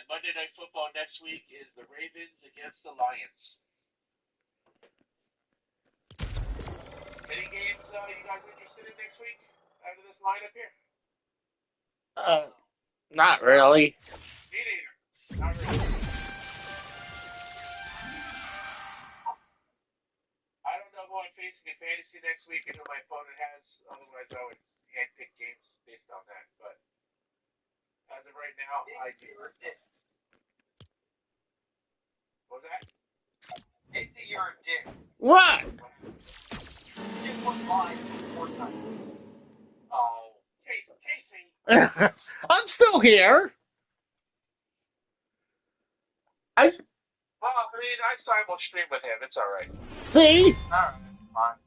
Monday Night Football next week is the Ravens against the Lions. Any games you guys interested in next week out of this lineup here? Not really. Me neither. Not really. I don't know who I'm facing in fantasy next week and who my opponent has. Otherwise, I would handpick games based on that. But as of right now, I do. What was that? Casey, you're a dick. What? You just went live on Fortnite. Oh, Casey. I'm still here. I Well, I mean, I simul stream with him. It's all right. see. Alright, fine.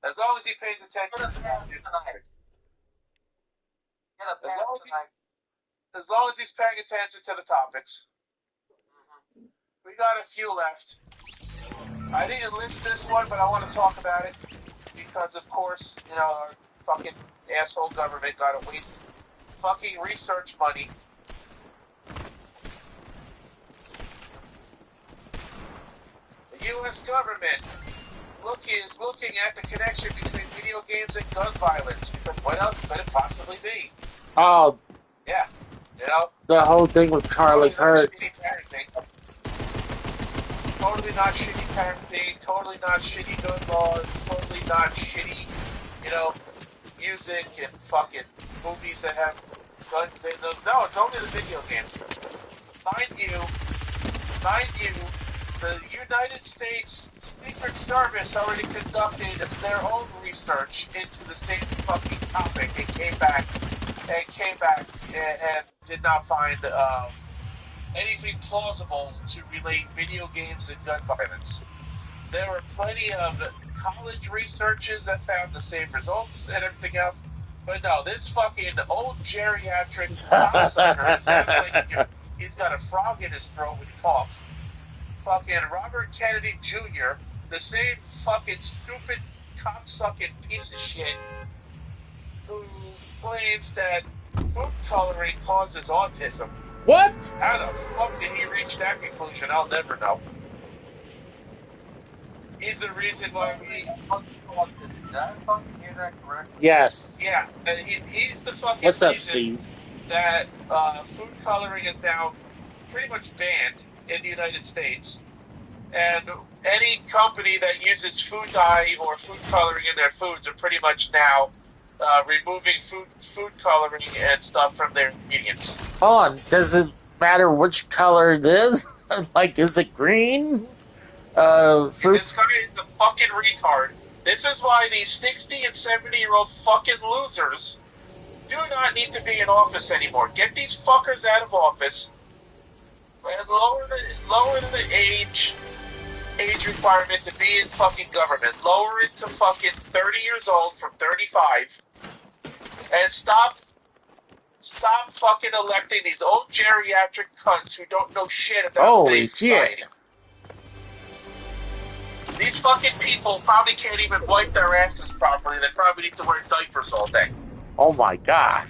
As long as he pays attention Get a to pass tonight. Get a pass tonight. as long as he's paying attention to the topics. We got a few left. I didn't list this one, but I want to talk about it because, of course, you know, our fucking asshole government got to waste fucking research money. The U.S. government is looking at the connection between video games and gun violence because what else could it possibly be? Oh, Yeah, you know. the whole thing with Charlie Kirk. Totally not shitty parenting, totally not shitty gun laws, totally not shitty, you know, music and fucking movies that have guns in them. No, it's only the video games. Mind you, the United States Secret Service already conducted their own research into the same fucking topic and came back and did not find anything plausible to relate video games and gun violence. There were plenty of college researchers that found the same results and everything else, but no, this fucking old geriatric cocksucker sounds like he's got a frog in his throat when he talks. Fucking Robert Kennedy Jr., the same fucking stupid cocksucking piece of shit who claims that food coloring causes autism. What? How the fuck did he reach that conclusion? I'll never know. He's the reason why we... Did I fucking hear that correctly? Yes. Yeah, he's the fucking What's up, reason Steve? that food coloring is now pretty much banned in the United States. And any company that uses food dye or food coloring in their foods are pretty much now removing food coloring and stuff from their ingredients. Oh, does it matter which color it is? Like, is it green? Fruit? This guy is a fucking retard. This is why these 60 and 70-year-old fucking losers do not need to be in office anymore. Get these fuckers out of office and lower the age requirement to be in fucking government. Lower it to fucking 30 years old from 35. And stop fucking electing these old geriatric cunts who don't know shit about today's society. These fucking people probably can't even wipe their asses properly. They probably need to wear diapers all day. Oh my god.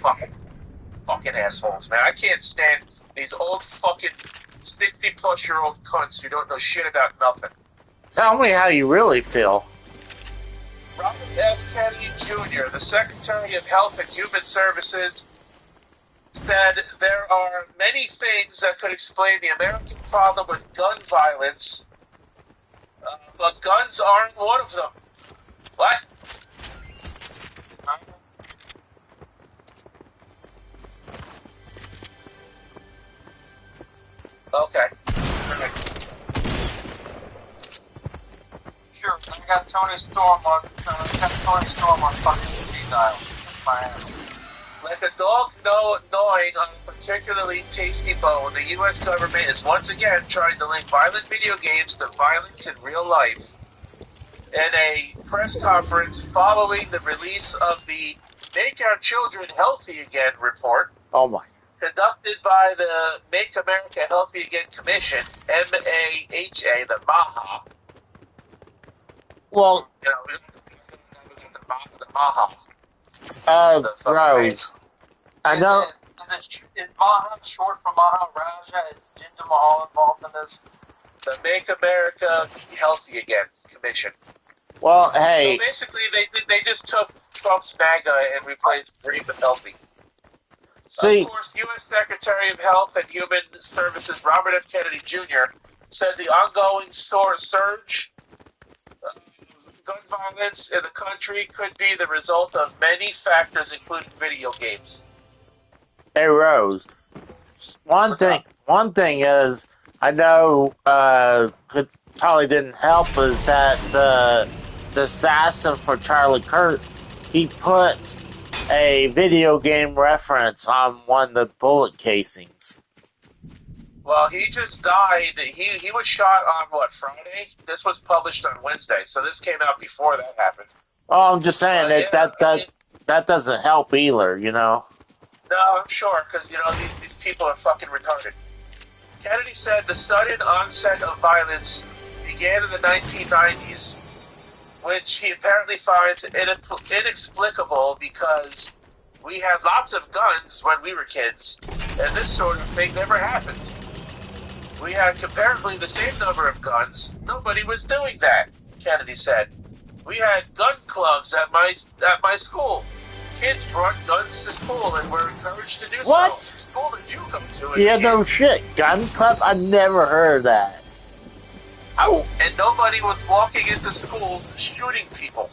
Fucking assholes, man. I can't stand these old fucking 60-plus-year-old cunts who don't know shit about nothing. Tell me how you really feel. Robert F. Kennedy Jr., the Secretary of Health and Human Services, said there are many things that could explain the American problem with gun violence, but guns aren't one of them. What? Okay. Sure, I got Tony Storm on fucking speed dial. My ass. Like a dog gnawing on a particularly tasty bone, the U.S. government is once again trying to link violent video games to violence in real life. In a press conference following the release of the Make Our Children Healthy Again report, Oh my. conducted by the Make America Healthy Again Commission, MAHA, the MAHA. Well, You know, the MAHA. Rose. I know. Is Maha short for Maharaja? Is Jinder Mahal involved in this? The Make America Healthy Again Commission. Well, So hey, basically, they just took Trump's MAGA and replaced green with healthy. see, Of course, U.S. Secretary of Health and Human Services Robert F. Kennedy Jr. said the ongoing surge of gun violence in the country could be the result of many factors, including video games. hey, Rose. One What's thing, up? one thing is, I know it probably didn't help is that the assassin for Charlie Kirk, he put a video game reference on one of the bullet casings. Well, he just died. He was shot on, what, Friday? This was published on Wednesday, so this came out before that happened. Oh, I'm just saying Yeah, that doesn't help either, you know. No, I'm sure, because, these people are fucking retarded. Kennedy said the sudden onset of violence began in the 1990s, which he apparently finds inexplicable because we had lots of guns when we were kids, and this sort of thing never happened. We had comparably the same number of guns. Nobody was doing that, Kennedy said. We had gun clubs at my school. Kids brought guns to school and were encouraged to do What? so. School did you come to? Yeah, no shit. Gun club? I never heard of that. Oh, And nobody was walking into schools shooting people.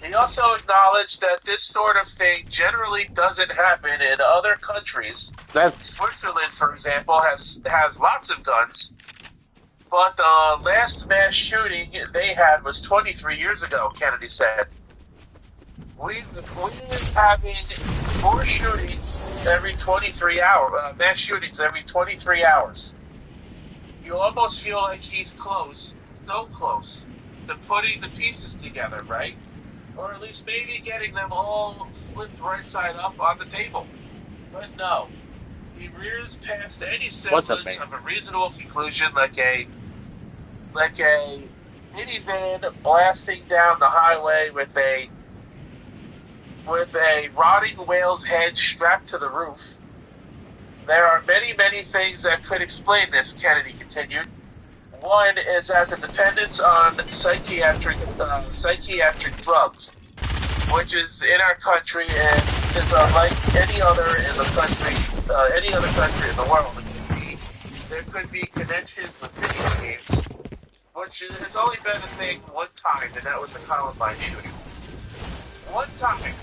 He also acknowledged that this sort of thing generally doesn't happen in other countries. that's Switzerland, for example, has lots of guns, but the last mass shooting they had was 23 years ago, Kennedy said. We're having more shootings every 23 hours, mass shootings every 23 hours. You almost feel like he's close, so close, to putting the pieces together, right? Or at least maybe getting them all flipped right side up on the table. But no. He rears past any What's up, semblance man? of a reasonable conclusion like a minivan blasting down the highway with a rotting whale's head strapped to the roof. There are many, many things that could explain this, Kennedy continued. One is that the dependence on psychiatric drugs, which is in our country and is unlike any other country in the world. There could be connections with video games, which has only been a thing one time, and that was the Columbine shooting. One time,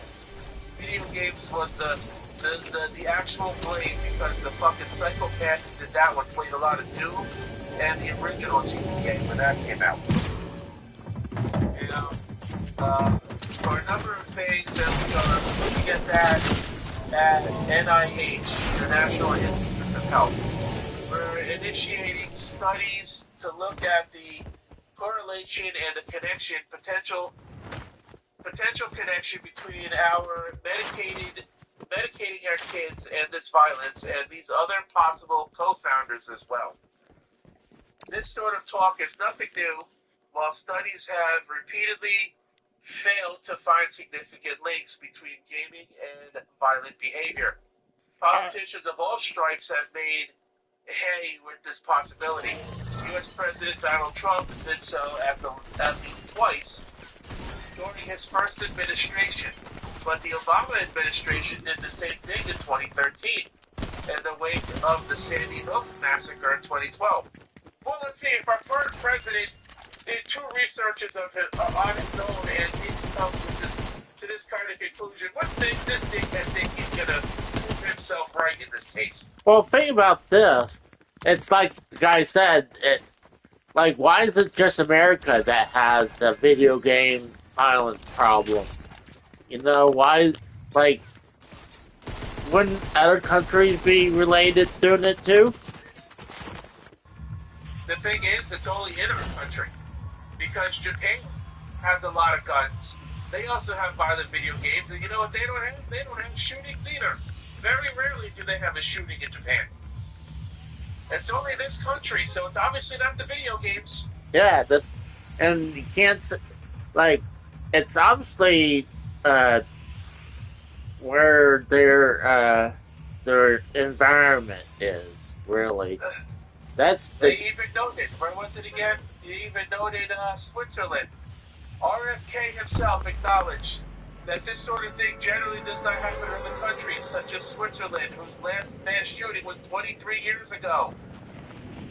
video games was the actual blame because the fucking psychopath who did that one played a lot of Doom and the original GTA when that came out. For a number of things, and we're looking at that at NIH, the National Institute of Health. We're initiating studies to look at the correlation and the potential connection between our medicating our kids and this violence and these other possible co-founders as well. This sort of talk is nothing new, while studies have repeatedly failed to find significant links between gaming and violent behavior. Politicians of all stripes have made hay with this possibility. U.S. President Donald Trump did so at least twice during his first administration, but the Obama administration did the same thing in 2013 in the wake of the Sandy Hook massacre in 2012. Well, let's see, if our current president did two researches on his own and didn't come to this kind of conclusion, what makes this dickhead think he's going to prove himself right in this case? well. Think about this. It's like the guy said. Why is it just America that has the video game violence problem? You know, why? Like, wouldn't other countries be related doing it too? The thing is, it's only in our country. Because Japan has a lot of guns. They also have violent video games, and you know what they don't have? They don't have shootings either. Very rarely do they have a shooting in Japan. It's only this country, so it's obviously not the video games. Yeah, and you can't it's obviously where their environment is, really. That's They the even noted, where was it again? They even noted Switzerland. RFK himself acknowledged that this sort of thing generally does not happen in other countries, such as Switzerland, whose last mass shooting was 23 years ago.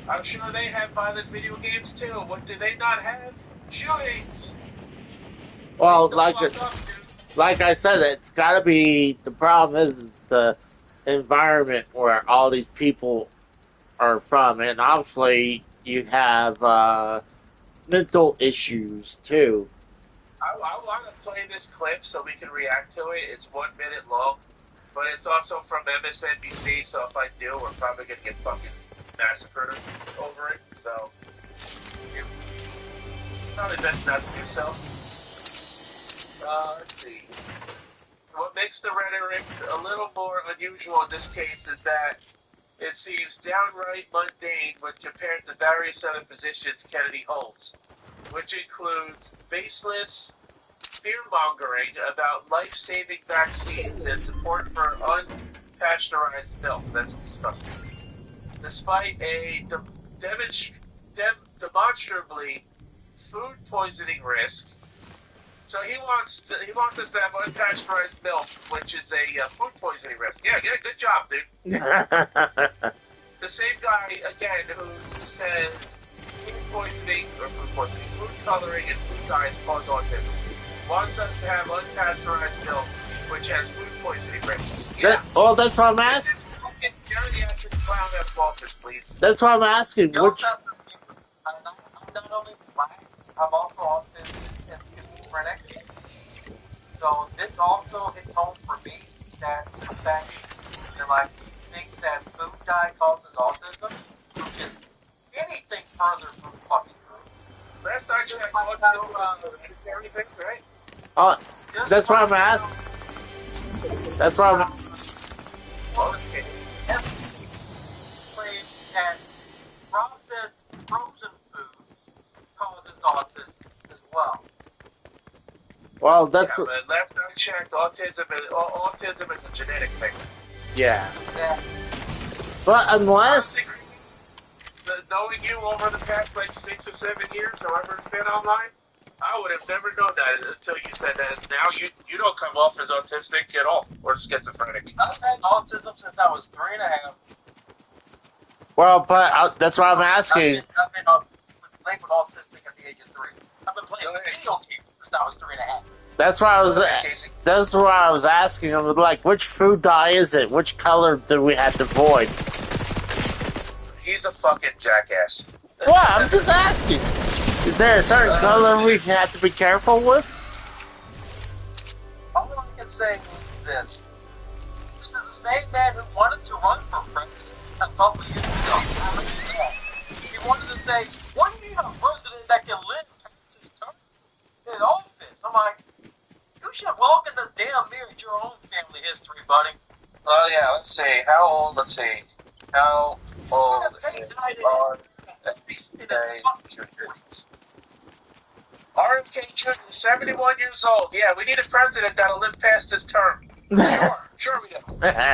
I'm sure they have violent video games too. What do they not have? Shootings! well, Wake the fuck up, dude. like I said, it's got to be the problem is the environment where all these people are from, and obviously you have mental issues too. I want to play this clip so we can react to it. It's 1 minute long, but it's also from MSNBC, so if I do, we're probably going to get fucking massacred over it. So, probably best not to do so. Let's see. What makes the rhetoric a little more unusual in this case is that it seems downright mundane when compared to various other positions Kennedy holds, which includes baseless fear-mongering about life-saving vaccines and support for unpasteurized milk. That's disgusting. Despite a demonstrably food poisoning risk, so he wants us to have unpasteurized milk, which is a food poisoning risk. Yeah, good job, dude. The same guy again who says food coloring and food dyes cause autism, wants us to have unpasteurized milk, which has food poisoning risks. Yeah. That's what I'm asking. That's what I'm asking. Which? I'm not only black, I'm also autistic and schizophrenic. So this also hits home for me that the fact that like we think that food dye causes autism, which is anything further from fucking food. Last time you had everything, right? Oh, that's what I'm asking. That's what I'm. Okay. And processed frozen foods causes autism as well. Well, that's what. Last time I checked, autism is a genetic thing. Yeah. But unless knowing you over the past like 6 or 7 years, however it's been online, I would have never known that until you said that. Now you don't come off as autistic at all or schizophrenic. I've had autism since I was 3.5. Well, but that's what I'm asking. I've been labeled autistic at the age of 3. I've been playing video games since I was 3.5. That's why I was asking. I was like, which food dye is it? Which color do we have to avoid? He's a fucking jackass. Well, I'm just asking. Is there a certain color we have to be careful with? All I can say is this. This is the same man who wanted to run for president a couple years ago. He wanted to say, what do you need a president that can live past his term in office? I'm like, you should walk in the damn mirror at your own family history, buddy. Oh, yeah, let's see. How old is RFK Jr., 71 years old. Yeah, we need a president that'll live past his term. Sure we do.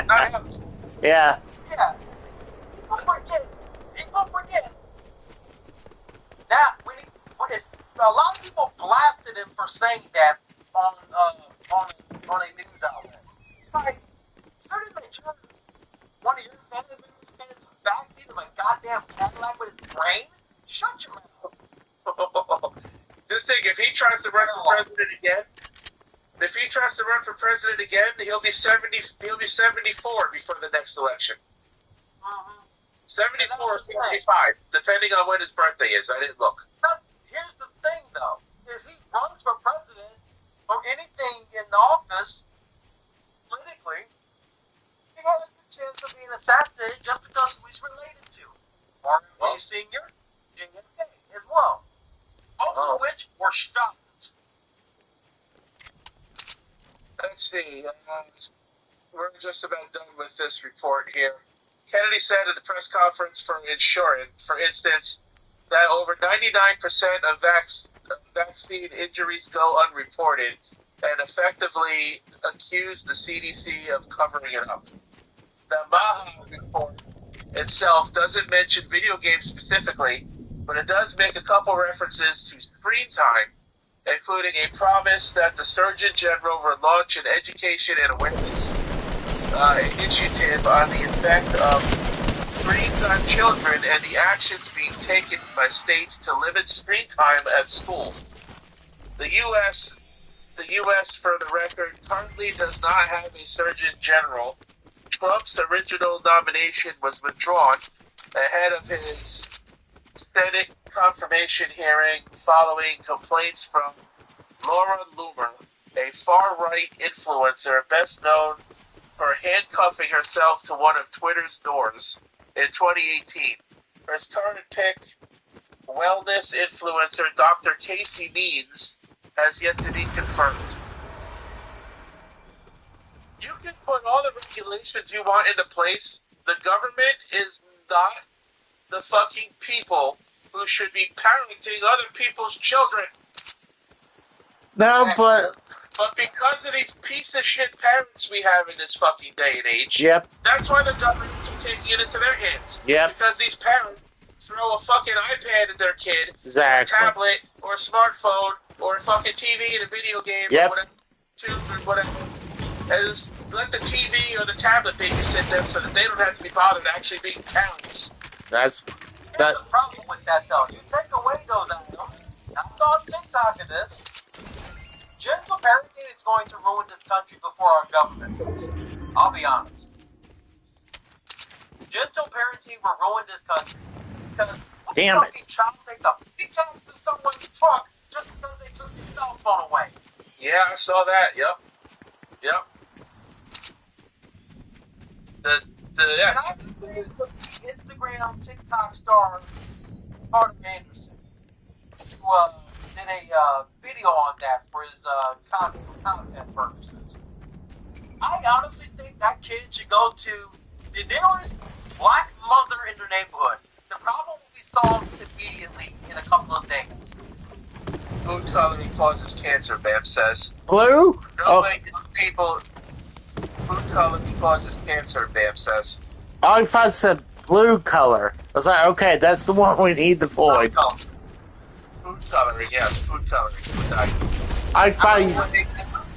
Not him. Yeah. Yeah. People forget. Now, a lot of people blasted him for saying that on a news outlet. Like, shouldn't they turn one of your family members in the backseat of a goddamn Cadillac with his brain? Shut your mouth. Just think, if he tries to run for president again, he'll be 70. He'll be 74 before the next election. 74 or 75, depending on when his birthday is. I didn't look. But here's the thing, though. If he runs for president or anything in office politically, he has a chance of being assassinated just because who he's related to. RFK Sr., JFK as well. Both of which were shot. Let's see. We're just about done with this report here. Kennedy said at the press conference for instance, that over 99% of vaccine injuries go unreported, and effectively accused the CDC of covering it up. The Maha report itself doesn't mention video games specifically, but it does make a couple references to screen time, including a promise that the Surgeon General will launch an education and awareness initiative on the effect of screens on children and the actions being taken by states to limit screen time at school. The U.S., for the record, currently does not have a Surgeon General. Trump's original nomination was withdrawn ahead of his Senate confirmation hearing following complaints from Laura Loomer, a far-right influencer best known for handcuffing herself to one of Twitter's doors in 2018. Her current pick, wellness influencer Dr. Casey Means, has yet to be confirmed. You can put all the regulations you want into place. The government is not the fucking people who should be parenting other people's children. No, but because of these piece of shit parents we have in this fucking day and age, yep, that's why the government's taking it into their hands. Yep. Because these parents throw a fucking iPad at their kid, exactly, or a tablet, or a smartphone, or a fucking TV and a video game, yep, or whatever, tunes or whatever, and just let the TV or the tablet babysit them so that they don't have to be bothered actually being parents. That's Here's the problem with that, though. You take away those items. I saw TikTok in this. Gentle parenting is going to ruin this country before our government. I'll be honest. Gentle parenting will ruin this country. Because damn it. Fucking child takes a pickaxe to someone's truck just because they took your cell phone away. Yeah, I saw that. Yep. And I agree with the Instagram, TikTok star, Carter Anderson, who did a video on that for his content purposes. I honestly think that kid should go to the nearest black mother in their neighborhood. The problem will be solved immediately in a couple of days. Food coloring causes cancer, Bam says. blue. People. Food coloring causes cancer, Bam says. I thought it said blue color. I was like, okay, that's the one we need to avoid. Food coloring, yes, food coloring. I thought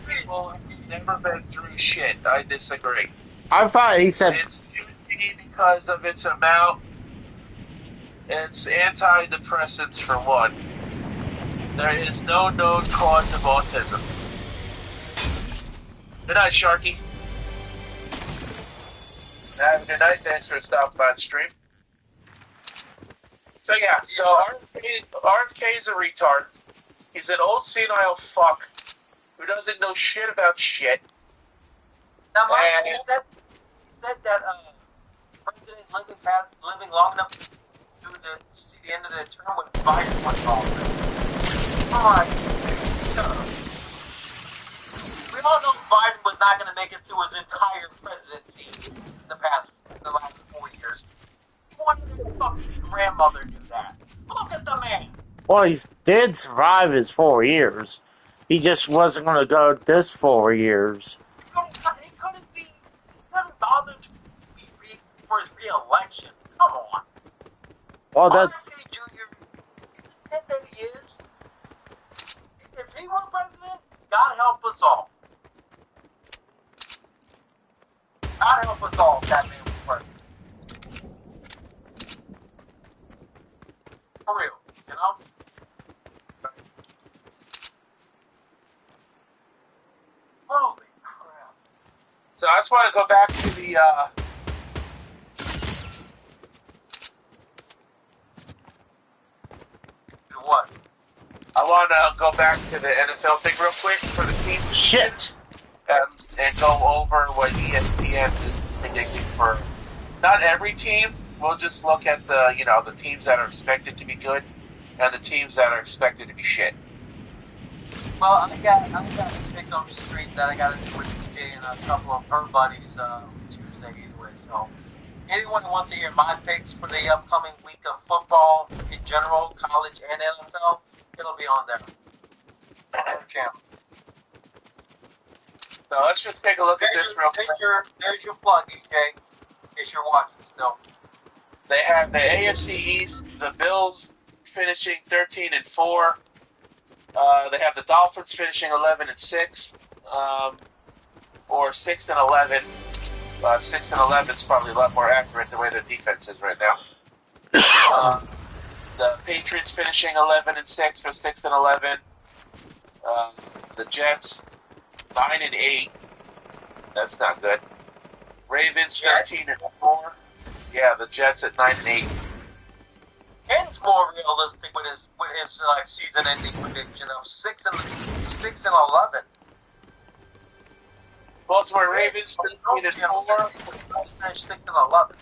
People have never been through shit. I disagree. I thought he said It's guilty because of its amount. It's antidepressants for one. There is no known cause of autism. Good night, Sharky. Have a good night. Thanks for stopping by the stream. So yeah, so RFK is a retard. He's an old senile fuck who doesn't know shit about shit. Now, Mike, he said that President living long enough to see the end of the term with Biden was office. Alright, we all know Biden was not going to make it through his entire presidency in the last 4 years. He wanted his fucking grandmother to do that. Look at the man. well, he did survive his 4 years. He just wasn't going to go this 4 years. He couldn't bother to be for his re-election. Come on. Well, that's RFK Jr., you just said that he is. If he were president, God help us all. God help us all if that man was president. For real, you know? Holy crap. So I just want to go back to the What? I want to go back to the NFL thing real quick for the team. shit. And go over what ESPN is predicting for not every team. We'll just look at the teams that are expected to be good and the teams that are expected to be shit. Well, I got a pick on the street that I got to do with TJ and a couple of her buddies Tuesday anyway. So anyone who wants to hear my picks for the upcoming week of football in general, college and NFL, it'll be on there. Channel. So let's just take a look at this real quick. There's your plug, EJ, in case you're watching still. They have the AFC East, the Bills finishing 13-4. They have the Dolphins finishing 11-6, or 6-11. 6-11 is probably a lot more accurate the way their defense is right now. The Patriots finishing 11-6 or 6-11. The Jets 9-8. That's not good. Ravens 13-4. Yeah, the Jets at 9-8. Ken's more realistic with his like season-ending prediction of 6-11. Baltimore Ravens 13-4. 6-11.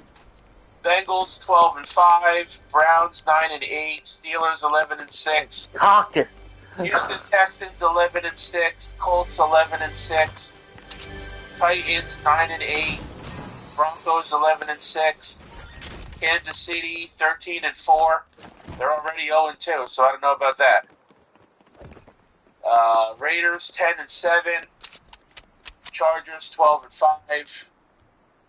Bengals 12-5. Browns 9-8. Steelers 11-6. Talking. Houston Texans 11-6. Colts 11-6. Titans 9-8. Broncos 11-6. Kansas City 13-4. They're already 0-2, so I don't know about that. Raiders 10-7. Chargers 12-5.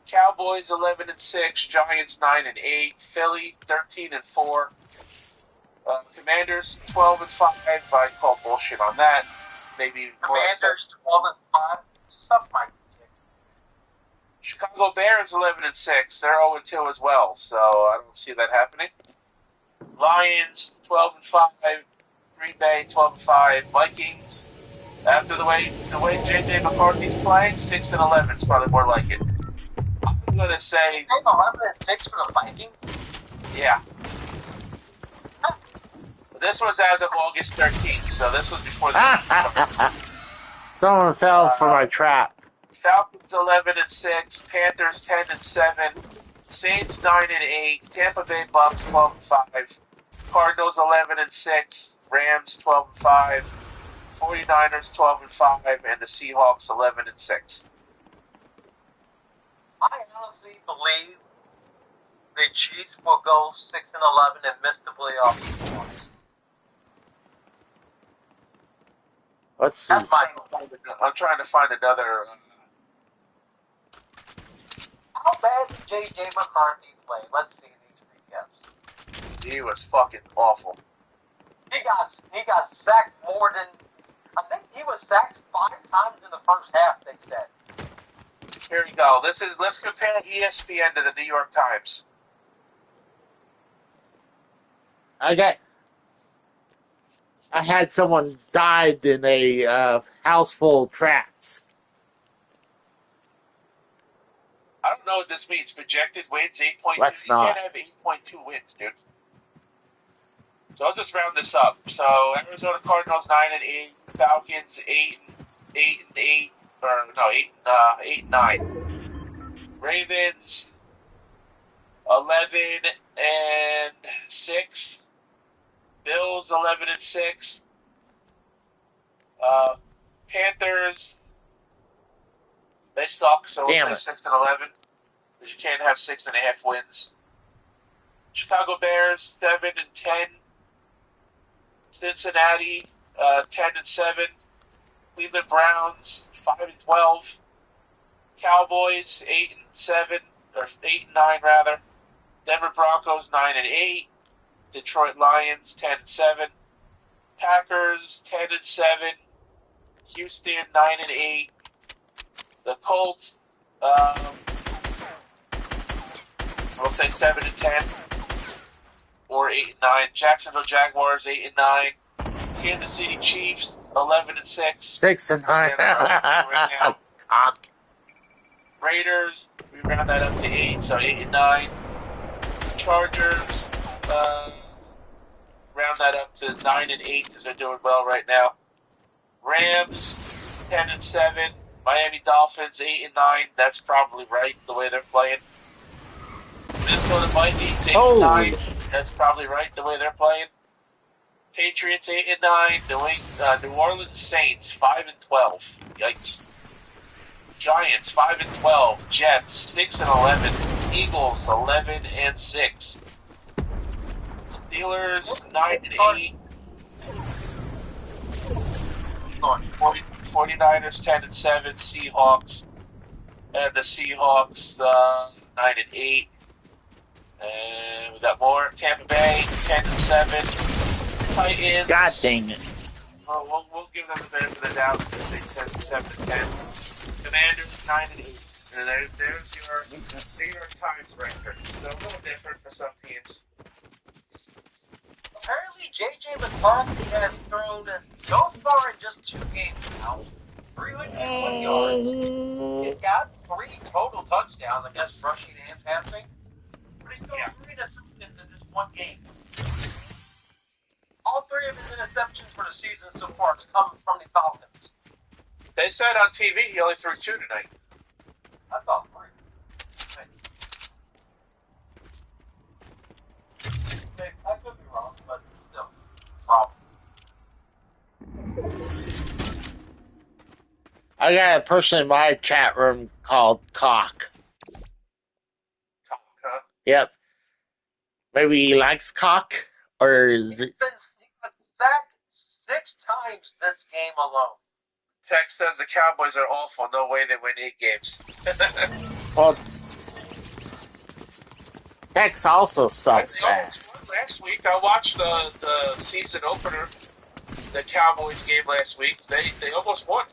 Cowboys 11-6. Giants 9-8. Philly 13-4. Commanders 12-5. I call bullshit on that. Maybe Commanders 12-5. Stuff my Chicago Bears 11-6. They're 0-2 as well, so I don't see that happening. Lions 12-5. Green Bay 12-5. Vikings. After the way JJ McCarthy's playing, 6-11 is probably more like it. I'm gonna say 11-6 for the Vikings. Yeah. This was as of August 13th, so this was before the Someone fell for my trap. Falcons 11-6, Panthers 10-7, Saints 9-8, Tampa Bay Bucks 12-5, Cardinals 11-6, Rams 12-5, 49ers 12-5, and the Seahawks 11-6. I honestly believe the Chiefs will go 6-11 and miss the playoffs once. Let's see. I'm trying to find another. How bad did J.J. McCarthy play? Let's see these recaps. He was fucking awful. He got sacked more than, I think he was sacked 5 times in the first half, they said. Here we go. Let's compare ESPN to the New York Times. I had someone died in a house full of traps. I don't know what this means. Projected wins 8.2. Let's you not. can't have 8.2 wins, dude. So I'll just round this up. So Arizona Cardinals 9-8, Falcons 8-8, or no 8-9. Ravens 11-6. Bills 11-6. Panthers, they suck, so we'll say 6-11. Because you can't have 6.5 wins. Chicago Bears 7-10. Cincinnati 10-7. Cleveland Browns 5-12. Cowboys 8-7, or 8-9 rather. Denver Broncos 9-8. Detroit Lions 10-7. Packers 10-7. Houston 9-8. The Colts, we'll say 7-10 or 8-9. Jacksonville Jaguars 8-9. Kansas City Chiefs 11-6. 6-9. Right now. Raiders, we round that up to 8, so 8-9. Chargers, round that up to 9-8 because they're doing well right now. Rams 10-7. Miami Dolphins 8-9. That's probably right the way they're playing. Minnesota Vikings 8-9. That's probably right the way they're playing. Patriots 8-9. New Orleans Saints 5-12. Yikes. Giants 5-12. Jets 6-11. Eagles 11-6. Steelers 9-8. 49ers 10-7, Seahawks, and the Seahawks 9-8. And we got more. Tampa Bay 10-7, Titans. God dang it! We'll give them the benefit of the doubt because they 10-7-10. Commanders 9-8. And there's your New York Times records. So a little different for some teams. Apparently, J.J. McCarthy has thrown so far in just 2 games now, 320 yards. He's got 3 total touchdowns, I guess, rushing and passing. But he's thrown 3 interceptions in just 1 game. All 3 of his interceptions for the season so far has come from the Falcons. They said on TV he only threw 2 tonight. I thought 3. I could be wrong, but still, problem. I got a person in my chat room called Cock. Cock, huh? Yep. Maybe he likes cock, or is it? He got sacked 6 times this game alone. Tex says the Cowboys are awful. No way they win 8 games. Well, Tex also sucks ass. Last week, I watched the season opener, the Cowboys game last week. They almost won.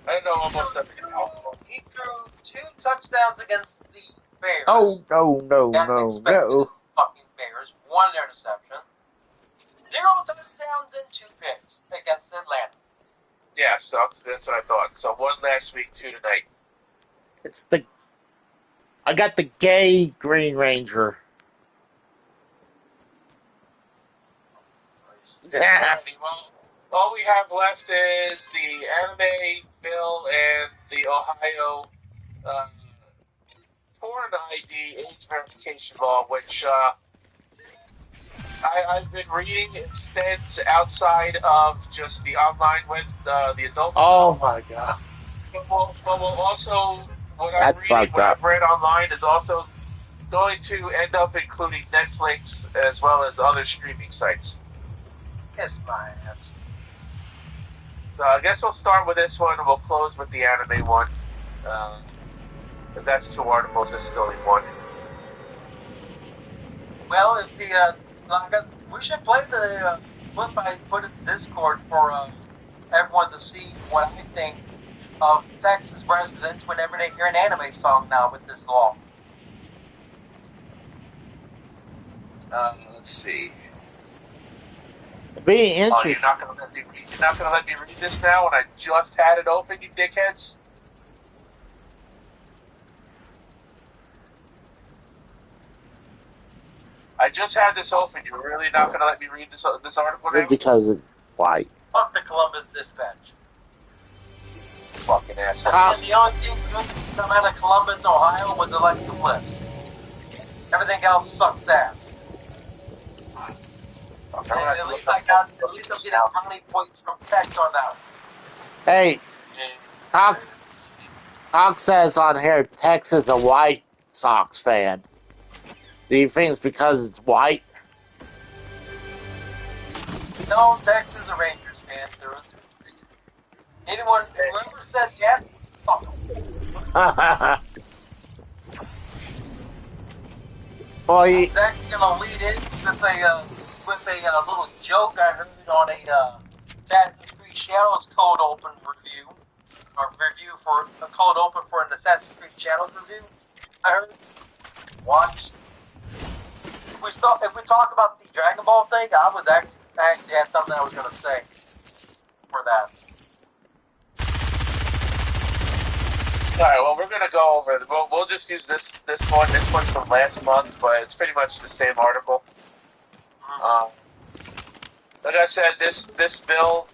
I don't know almost that. He threw 2 touchdowns against the Bears. Oh, no. Fucking Bears. 1 interception. 0 touchdowns and 2 picks against Atlanta. Yeah, so that's what I thought. So 1 last week, 2 tonight. I got the gay Green Ranger. Well, all we have left is the anime bill and the Ohio porn ID age verification law, which I've been reading extends outside of just the online with the adult. Oh my god! But we'll also what That's I'm reading, fucked up. I've read online is also going to end up including Netflix as well as other streaming sites. Kiss my ass. So I guess we'll start with this one and we'll close with the anime one. If that's 2 articles, there's still only 1. Well, if we should play the clip I put in Discord for everyone to see what I think of Texas residents whenever they hear an anime song now with this law. Let's see. It'd be Oh, interesting. you're not gonna let me read. You're not gonna let me read this now when I just had it open, you dickheads. I just had this open. You're really not gonna let me read this article now? Because it's white. Fuck the Columbus Dispatch. Fucking asshole. Ah. And the only thing good to come out of Columbus, Ohio was election bliss. Everything else sucks ass. Okay, And at least I'm getting brownie points from Tex on that. Hey, Cox says on here, Tex is a White Sox fan. Do you think it's because it's white? No, Tex is a Rangers fan through and through. Whoever says yes, fuck them. Boy, Tex gonna lead in with a little joke I heard on a Assassin's Creed Shadows Code Open review, or review for a Code Open for an Assassin's Creed Shadows review. I heard. Watch. If we talk about the Dragon Ball thing, I was actually had something I was gonna say for that. Alright, well, we're gonna go over it. We'll just use this one. This one's from last month, but it's pretty much the same article. Like I said, this bill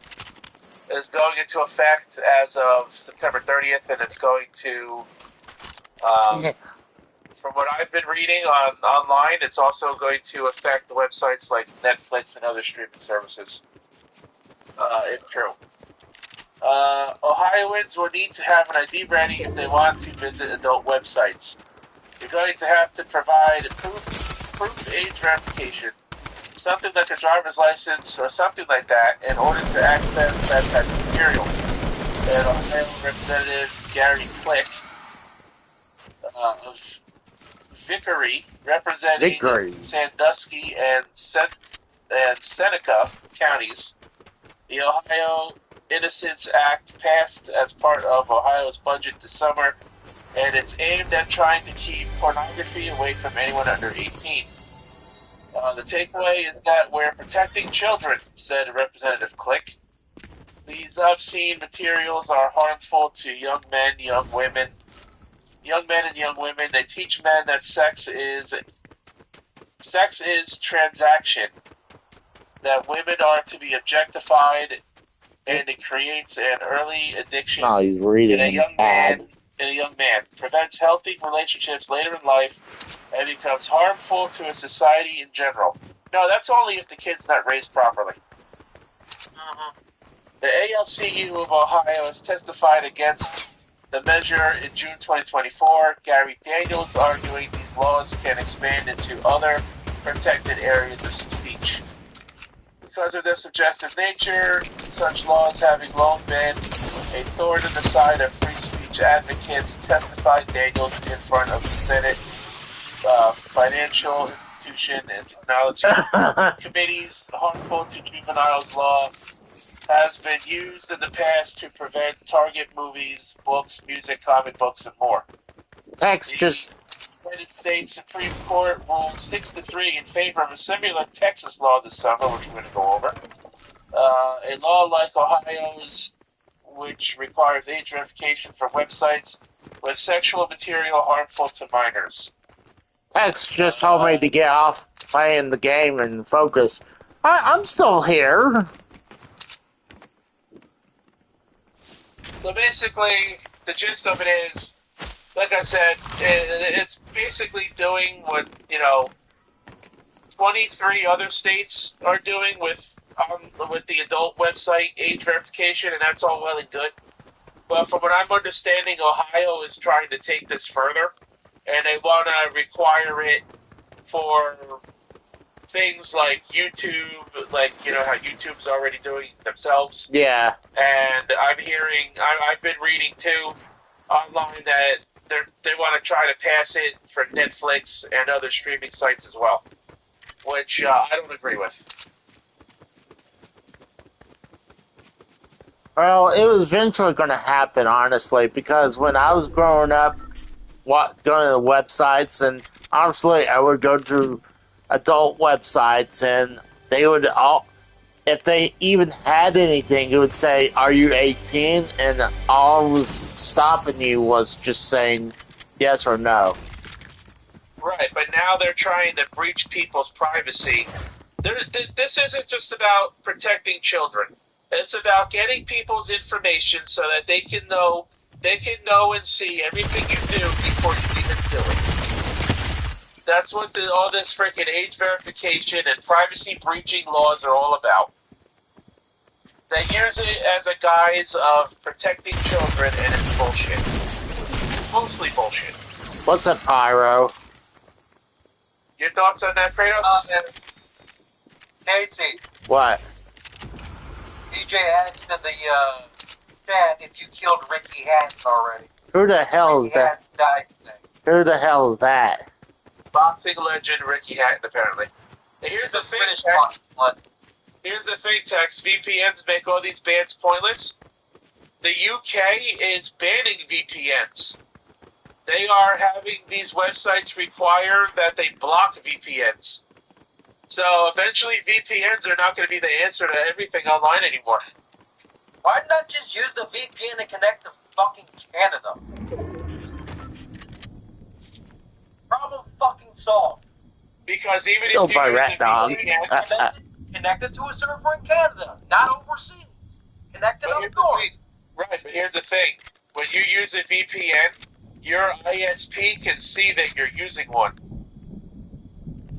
is going into effect as of September 30th, and it's going to, from what I've been reading online, it's also going to affect the websites like Netflix and other streaming services. If true. Ohioans will need to have an ID ready if they want to visit adult websites. You're going to have to provide proof age verification. something like a driver's license or something like that in order to access that type of material. And Ohio Representative Gary Click of Vickery, representing Vickery. Sandusky and Seneca counties, the Ohio Innocence Act passed as part of Ohio's budget this summer, and it's aimed at trying to keep pornography away from anyone under 18. The takeaway is that we're protecting children, said Representative Click. These obscene materials are harmful to young men, young women. Young men and young women, they teach men that sex is transaction, that women are to be objectified, and it creates an early addiction No, he's reading in a young ad. man, prevents healthy relationships later in life, and becomes harmful to a society in general. No, that's only if the kid's not raised properly. The ALCU of Ohio has testified against the measure in June 2024. Gary Daniels arguing these laws can expand into other protected areas of speech. Because of their suggestive nature, such laws having long been a thorn in the side of free speech advocates, testified Daniels in front of the Senate Financial Institution and Technology Committees. Harmful to juveniles law has been used in the past to prevent target movies, books, music, comic books, and more. Text just... The United States Supreme Court ruled 6-3 in favor of a similar Texas law this summer, which we're going to go over. A law like Ohio's, which requires age verification for websites with sexual material harmful to minors. Text just told me to get off playing the game and focus. I'm still here. So basically, the gist of it is, like I said, it's basically doing what, 23 other states are doing with the adult website age verification, and that's all well and good. But from what I'm understanding, Ohio is trying to take this further, and they want to require it for things like YouTube, like, how YouTube's already doing themselves. Yeah. And I'm hearing, I've been reading too online that they want to try to pass it for Netflix and other streaming sites as well, which I don't agree with. Well, it was eventually going to happen, honestly, because when I was growing up, going to the websites, and honestly, I would go to adult websites, and they would all, if they even had anything, it would say, "Are you 18?" And all was stopping you was just saying yes or no. Right, but now they're trying to breach people's privacy. This isn't just about protecting children. It's about getting people's information so that they can know and see everything you do before you even do it. That's what all this freaking age verification and privacy breaching laws are all about. They use it as a guise of protecting children, and it's bullshit. Mostly bullshit. What's up, Pyro? Your thoughts on that, Kratos? Casey, What? DJ asked in the chat if you killed Ricky Hatton already. Who the hell is Ricky that? Hatton died today. Who the hell is that? Boxing legend Ricky Hatton, apparently. Now, here's the thing, Here's the thing, Tex. VPNs make all these bans pointless. The UK is banning VPNs. They are having these websites require that they block VPNs. So eventually VPNs are not going to be the answer to everything online anymore. Why not just use the VPN to connect to fucking Canada? Problem fucking solved. Because even Still if you by use rat a dogs. VPN, Connected to a server in Canada, not overseas. Connected but on here's the door. the thing. Right, but here's the thing. When you use a VPN, your ISP can see that you're using one.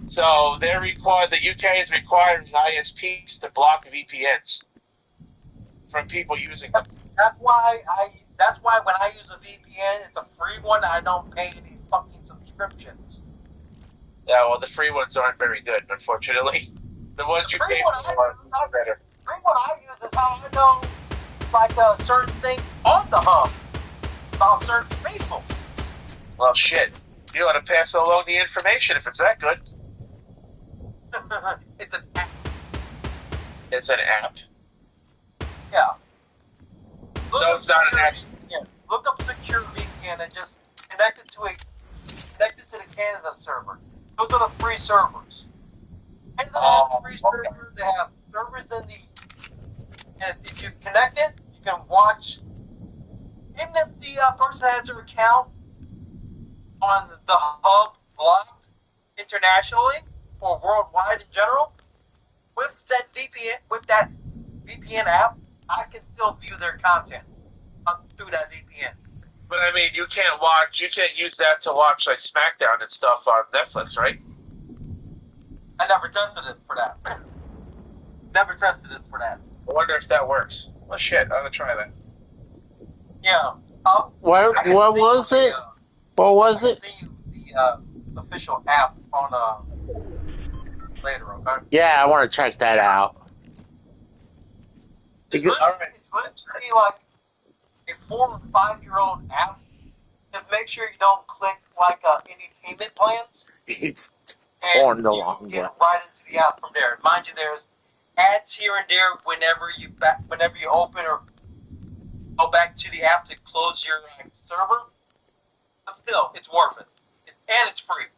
So the UK is requiring ISPs to block VPNs from people using them. That's why when I use a VPN, it's a free one. I don't pay any fucking subscriptions. Yeah, well, the free ones aren't very good, unfortunately. The ones you The pay one for are better. the one I use is how I know, like, certain things on the hub about certain people. Well, shit. You ought to pass along the information if it's that good. It's an app. It's an app. Yeah. So it's not an app. Yeah. Look up secure VPN and just connect it to the Canada server. Those are the free servers. And they have free servers. They have servers in the. And if you connect it, you can watch. Even if the person has their account on the hub blocked internationally or worldwide in general, with that VPN app, I can still view their content through that VPN. But I mean, you can't use that to watch like SmackDown and stuff on Netflix, right? I never tested it for that. Never tested it for that. I wonder if that works. Well, shit, I'm gonna try that. Yeah. What was it? What was it? I can see the official app on later, okay? Yeah, I want to check that out. It's literally like a 4 or 5 year old app. Just make sure you don't click like any payment plans. It's And on the you long get way. right into the app from there. Mind you, there's ads here and there whenever you open or go back to the app to close your server. But still, it's worth it. And it's free.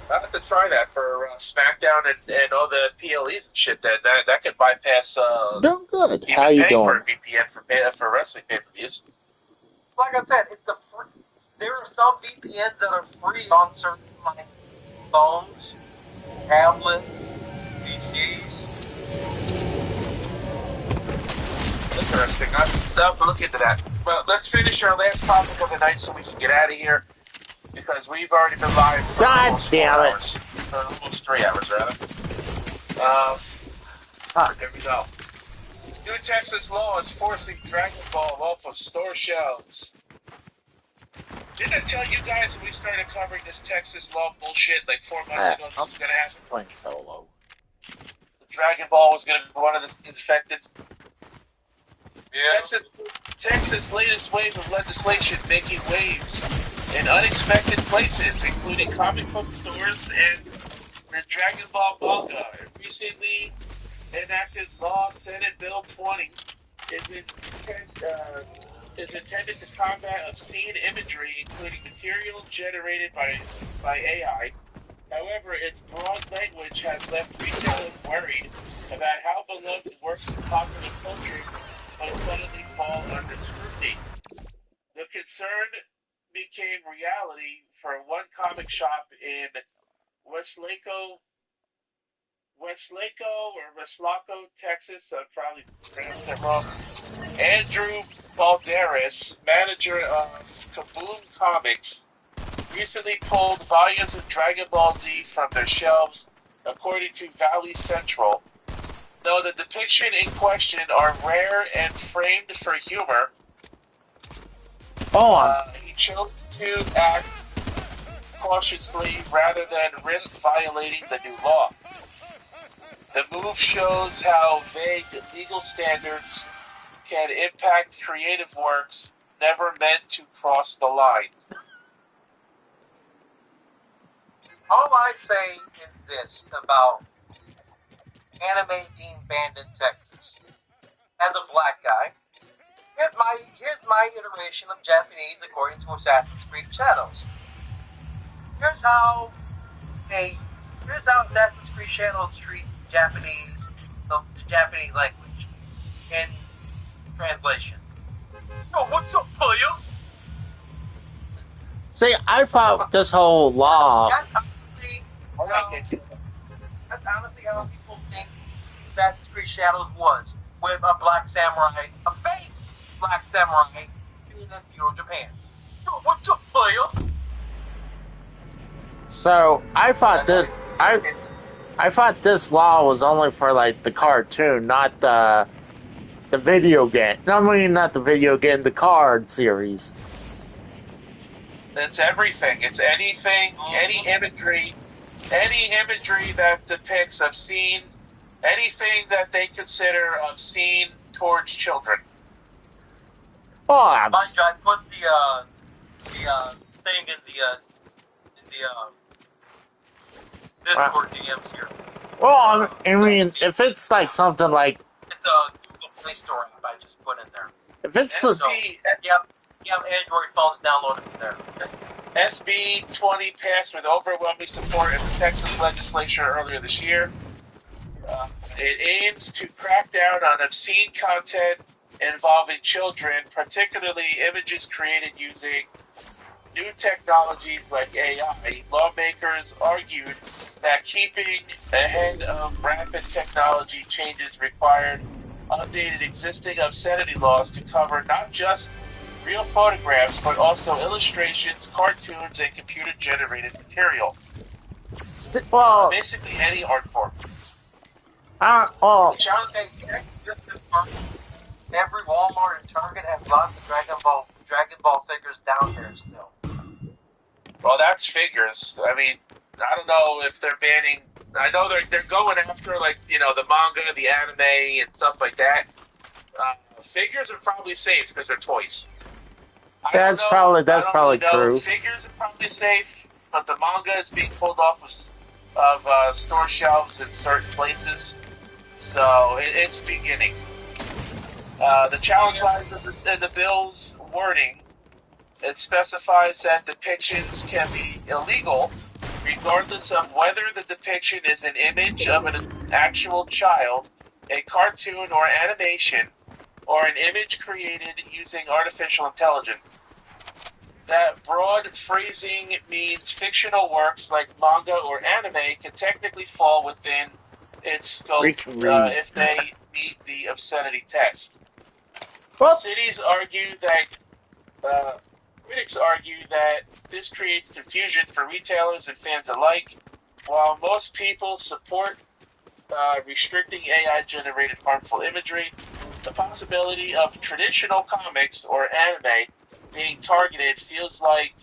I have to try that for SmackDown and all the PLEs and shit. That could bypass. Doing good. even How you paying doing? for a VPN for wrestling pay-per-views. Like I said, it's the free. There are some VPNs that are free on certain like phones, tablets, PCs. Interesting. I'll have to look into that. But let's finish our last topic of the night so we can get out of here. Because we've already been live for God almost damn 4 it. hours. Almost 3 hours, rather. There we go. New Texas law is forcing Dragon Ball off of store shelves. Didn't I tell you guys when we started covering this Texas law bullshit like 4 months ago this was going to happen? Playing solo. The Dragon Ball was going to be one of the things affected. Yeah. Texas' latest wave of legislation making waves in unexpected places, including comic book stores and the Dragon Ball manga. Recently enacted law, Senate Bill 20, is intended to combat obscene imagery, including material generated by AI. However, its broad language has left retailers worried about how beloved works of popular culture might suddenly fall under scrutiny. The concern became reality for one comic shop in Weslaco, Texas. I'm probably pronouncing it wrong. Andrew Balderas, manager of Kaboom Comics, recently pulled volumes of Dragon Ball Z from their shelves, according to Valley Central. Though the depiction in question are rare and framed for humor, he chose to act cautiously rather than risk violating the new law. The move shows how vague legal standards can impact creative works never meant to cross the line. All I say is this about anime being banned in Texas. As a black guy, here's my iteration of Japanese according to Assassin's Creed Shadows. Here's how Assassin's Creed Shadows treat Japanese, the Japanese language in translation. Oh, what's up, player? See, I thought this whole law. That's honestly how people think Assassin's Creed Shadows was, with a black samurai, a fake black samurai, in feudal Japan. Yo, what's up, player? So I thought this law was only for like the cartoon, not the video game. No, I mean not the video game, the card series. It's everything. It's anything, any imagery any imagery that depicts obscene, anything that they consider obscene towards children. Well, Mind you, I put the thing in the Discord DMs here. well, I mean, if it's like something like, It's a Google Play Store app I just put in there. if it's So, yep, Android phones downloaded from there. SB 20 passed with overwhelming support in the Texas legislature earlier this year. It aims to crack down on obscene content involving children, particularly images created using new technologies like AI. Lawmakers argued that keeping ahead of rapid technology changes required updated existing obscenity laws to cover not just real photographs, but also illustrations, cartoons, and computer-generated material. well, Basically any art form. well, The challenge just this month, every Walmart and Target has lots of Dragon Ball figures down there still. Well, that's figures. I mean, I don't know if they're banning. I know they're going after, like, you know, the manga, the anime, and stuff like that. Figures are probably safe because they're toys. that's probably true. Figures are probably safe, but the manga is being pulled off of store shelves in certain places, so it's beginning. The challenge lies in the bill's wording. It specifies that depictions can be illegal regardless of whether the depiction is an image of an actual child, a cartoon or animation, or an image created using artificial intelligence. That broad phrasing means fictional works like manga or anime can technically fall within its scope if they meet the obscenity test. Well, Critics argue that this creates confusion for retailers and fans alike. While most people support restricting AI-generated harmful imagery, the possibility of traditional comics or anime being targeted feels like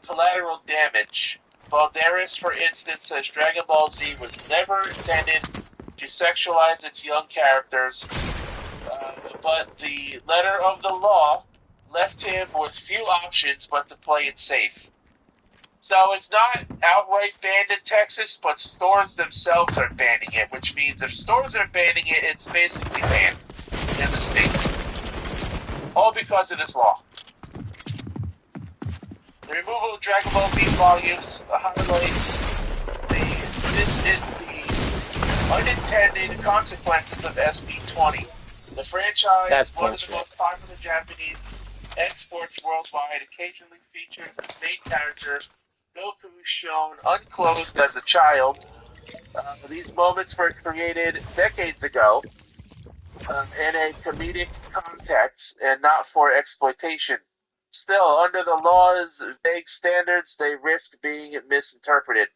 collateral damage. Balderas, for instance, says Dragon Ball Z was never intended to sexualize its young characters, but the letter of the law left him with few options but to play it safe. So it's not outright banned in Texas, but stores themselves are banning it, which means if stores are banning it, it's basically banned in the state. All because of this law. The removal of Dragon Ball Z volumes highlights the unintended consequences of SB20. The franchise, That's one of the bullshit. most popular Japanese exports worldwide, occasionally features its main character, Goku, shown unclothed as a child. These moments were created decades ago in a comedic context and not for exploitation. Still, under the law's vague standards, they risk being misinterpreted.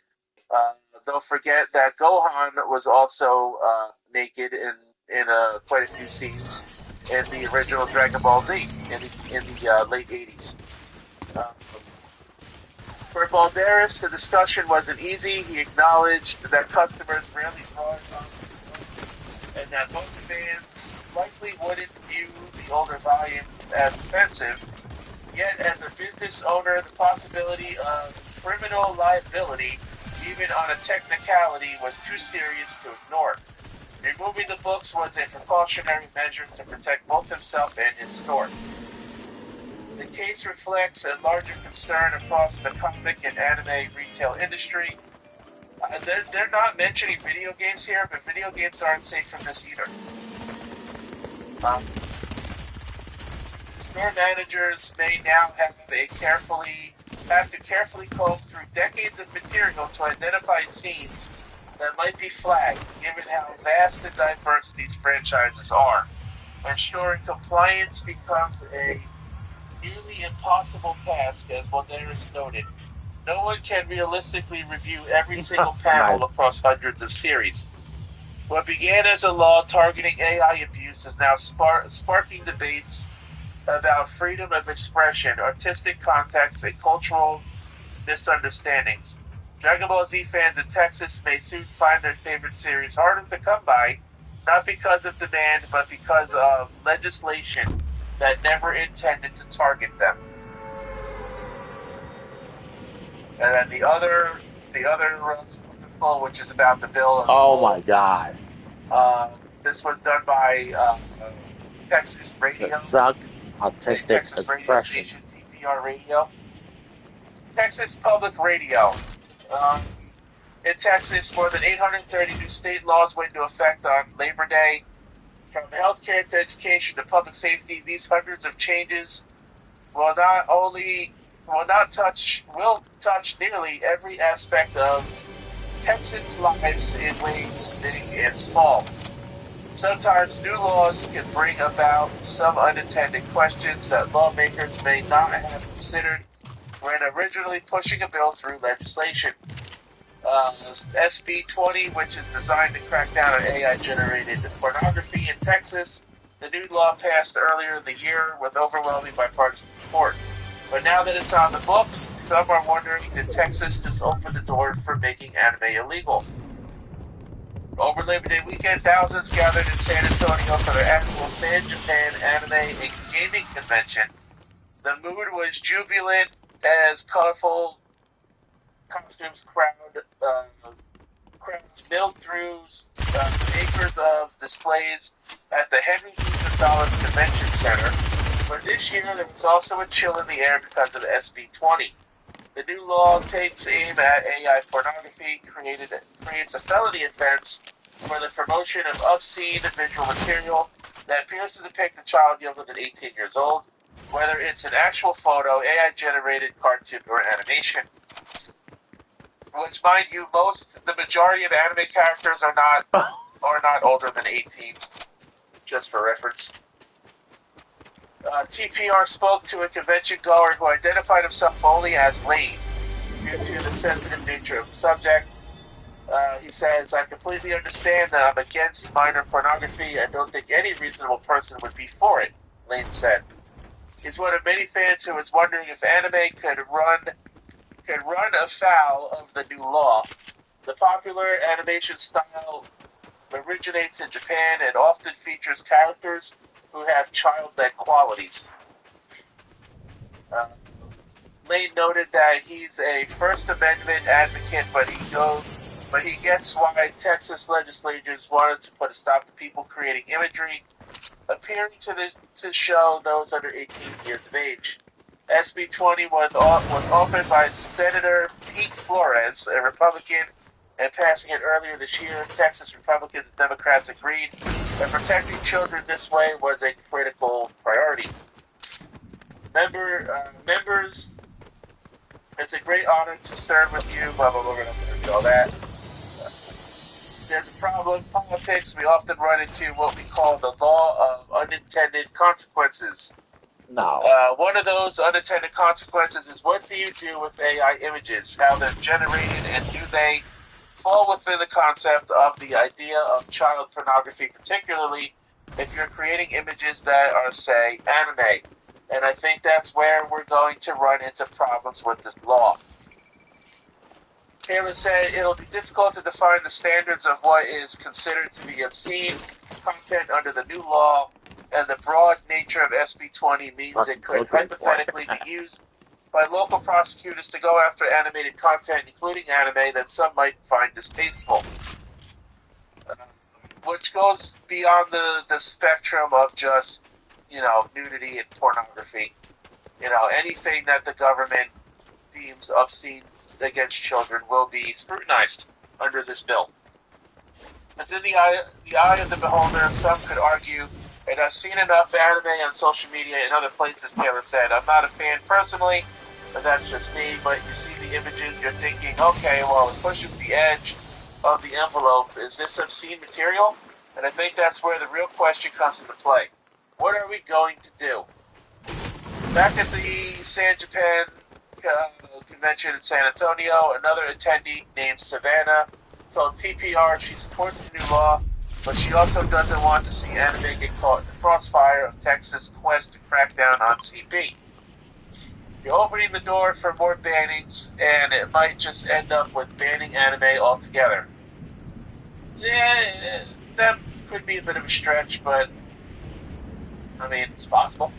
Don't forget that Gohan was also naked in quite a few scenes in the original Dragon Ball Z in the late 80s. For Balderas, the discussion wasn't easy. He acknowledged that customers rarely brought on and that most fans likely wouldn't view the older volumes as offensive. Yet, as a business owner, the possibility of criminal liability, even on a technicality, was too serious to ignore. Removing the books was a precautionary measure to protect both himself and his store. The case reflects a larger concern across the comic and anime retail industry. They're not mentioning video games here, but video games aren't safe from this either. Store managers may now have to carefully comb through decades of material to identify scenes that might be flagged, given how vast and diverse these franchises are. Ensuring compliance becomes a nearly impossible task, as Balderas noted. No one can realistically review every single panel across hundreds of series. What began as a law targeting AI abuse is now sparking debates about freedom of expression, artistic context, and cultural misunderstandings. Dragon Ball Z fans in Texas may soon find their favorite series harder to come by, not because of demand, but because of legislation that never intended to target them. And then the other article, which is about the bill. Oh my God! This was done by Texas Radio. Suck autistic Texas radio expression. station, TPR Radio. Texas Public Radio. In Texas, more than 830 new state laws went into effect on Labor Day. From healthcare to education to public safety, these hundreds of changes will touch nearly every aspect of Texans' lives in ways big and small. Sometimes new laws can bring about some unintended questions that lawmakers may not have considered when originally pushing a bill through legislation. SB 20, which is designed to crack down on AI-generated pornography in Texas, the new law passed earlier in the year with overwhelming bipartisan support. But now that it's on the books, some are wondering, did Texas just open the door for making anime illegal? Over Labor Day weekend, thousands gathered in San Antonio for their annual San Japan Anime and Gaming Convention. The mood was jubilant as colorful costumes crowds milled through acres of displays at the Henry D. Gonzalez Convention Center. But this year, there was also a chill in the air because of the SB 20. The new law takes aim at AI pornography, creates a felony offense for the promotion of obscene visual material that appears to depict a child younger than 18 years old, whether it's an actual photo, AI-generated cartoon, or animation. Which, mind you, the majority of anime characters are not older than 18, just for reference. TPR spoke to a convention goer who identified himself only as Lane due to the sensitive nature of the subject. He says, I completely understand that I'm against minor pornography. I don't think any reasonable person would be for it, Lane said. He's one of many fans who is wondering if anime could run afoul of the new law. The popular animation style originates in Japan and often features characters who have child-like qualities. Lane noted that he's a First Amendment advocate, but he gets why Texas legislators wanted to put a stop to people creating imagery appearing to show those under 18 years of age. SB 20 was offered by Senator Pete Flores, a Republican, and passing it earlier this year, Texas Republicans and Democrats agreed that protecting children this way was a critical priority. Members, it's a great honor to serve with you, blah, blah, blah, we're not going to do all that. There's a problem in politics. We often run into what we call the law of unintended consequences. No. One of those unintended consequences is, what do you do with AI images? How they're generated, and do they fall within the concept of the idea of child pornography, particularly if you're creating images that are, say, anime? And I think that's where we're going to run into problems with this law. Taylor said it'll be difficult to define the standards of what is considered to be obscene content under the new law, and the broad nature of SB 20 means it could hypothetically be used by local prosecutors to go after animated content, including anime, that some might find distasteful. Which goes beyond the spectrum of just, nudity and pornography. Anything that the government deems obscene against children will be scrutinized under this bill. It's in the eye of the beholder. Some could argue, and I've seen enough anime on social media and other places, Taylor said. I'm not a fan personally, but that's just me. But you see the images, you're thinking, okay, well, it pushes the edge of the envelope. Is this obscene material? And I think that's where the real question comes into play. What are we going to do? Back at the San Japan convention in San Antonio, another attendee named Savannah told TPR she supports the new law, but she also doesn't want to see anime get caught in the crossfire of Texas' quest to crack down on CP. You're opening the door for more bannings, and it might just end up with banning anime altogether. Yeah, that could be a bit of a stretch, but I mean, it's possible.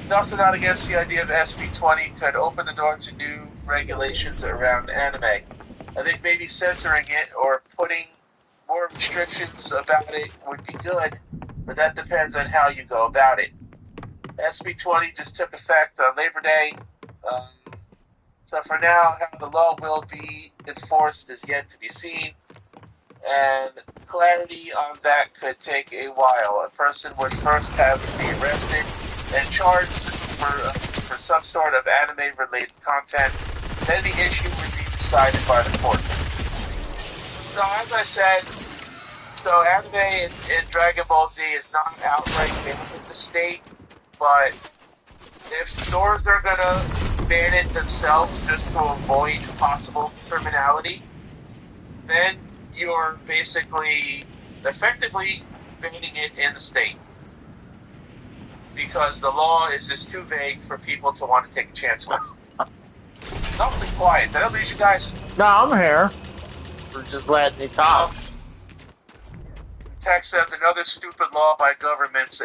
He's also not against the idea of SB20 could open the door to new regulations around anime. I think maybe censoring it or putting more restrictions about it would be good, but that depends on how you go about it. SB20 just took effect on Labor Day, so for now, how the law will be enforced is yet to be seen, and clarity on that could take a while. A person would first have to be arrested and charged for some sort of anime-related content. Then the issue would be decided by the courts. So as I said, so anime in Dragon Ball Z is not outright banned in the state, but if stores are gonna ban it themselves just to avoid possible criminality, then you're basically effectively banning it in the state. Because the law is just too vague for people to want to take a chance with. Don't be quiet. Did I lose you guys? No, I'm here. We're just letting you talk. Text says another stupid law by governments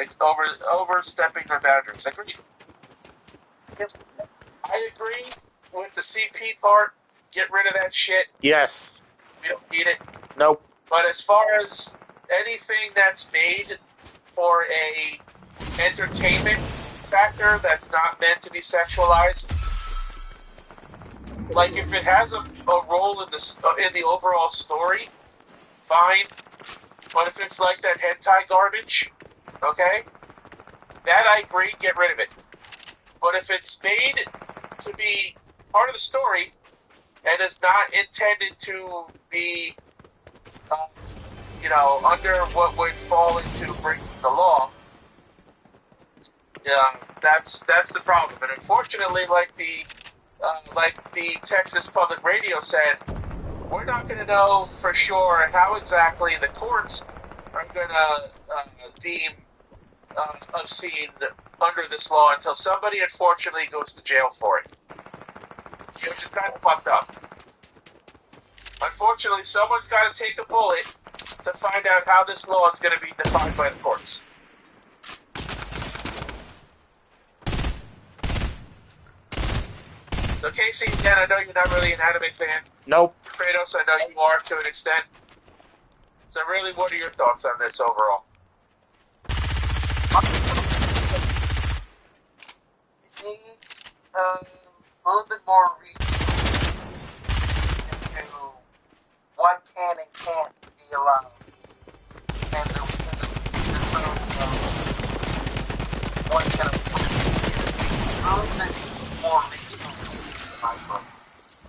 overstepping their boundaries. Agreed. I agree with the CP part. Get rid of that shit. Yes. We don't need it. Nope. But as far as anything that's made for a entertainment factor that's not meant to be sexualized, like if it has a role in the overall story, fine. But if it's like that hentai garbage, okay, that I agree, get rid of it. But if it's made to be part of the story and is not intended to be, under what would fall into breaking the law, that's the problem. And unfortunately, like the Texas Public Radio said, we're not going to know for sure how exactly the courts are going to deem obscene under this law until somebody unfortunately goes to jail for it. Which is kind of fucked up. Unfortunately, someone's got to take a bullet to find out how this law is going to be defined by the courts. So Casey, again, I know you're not really an anime fan. Nope. Kratos, I know you are to an extent. So really, what are your thoughts on this overall? It needs a little bit more research into what can and can't be allowed. And the what can more research.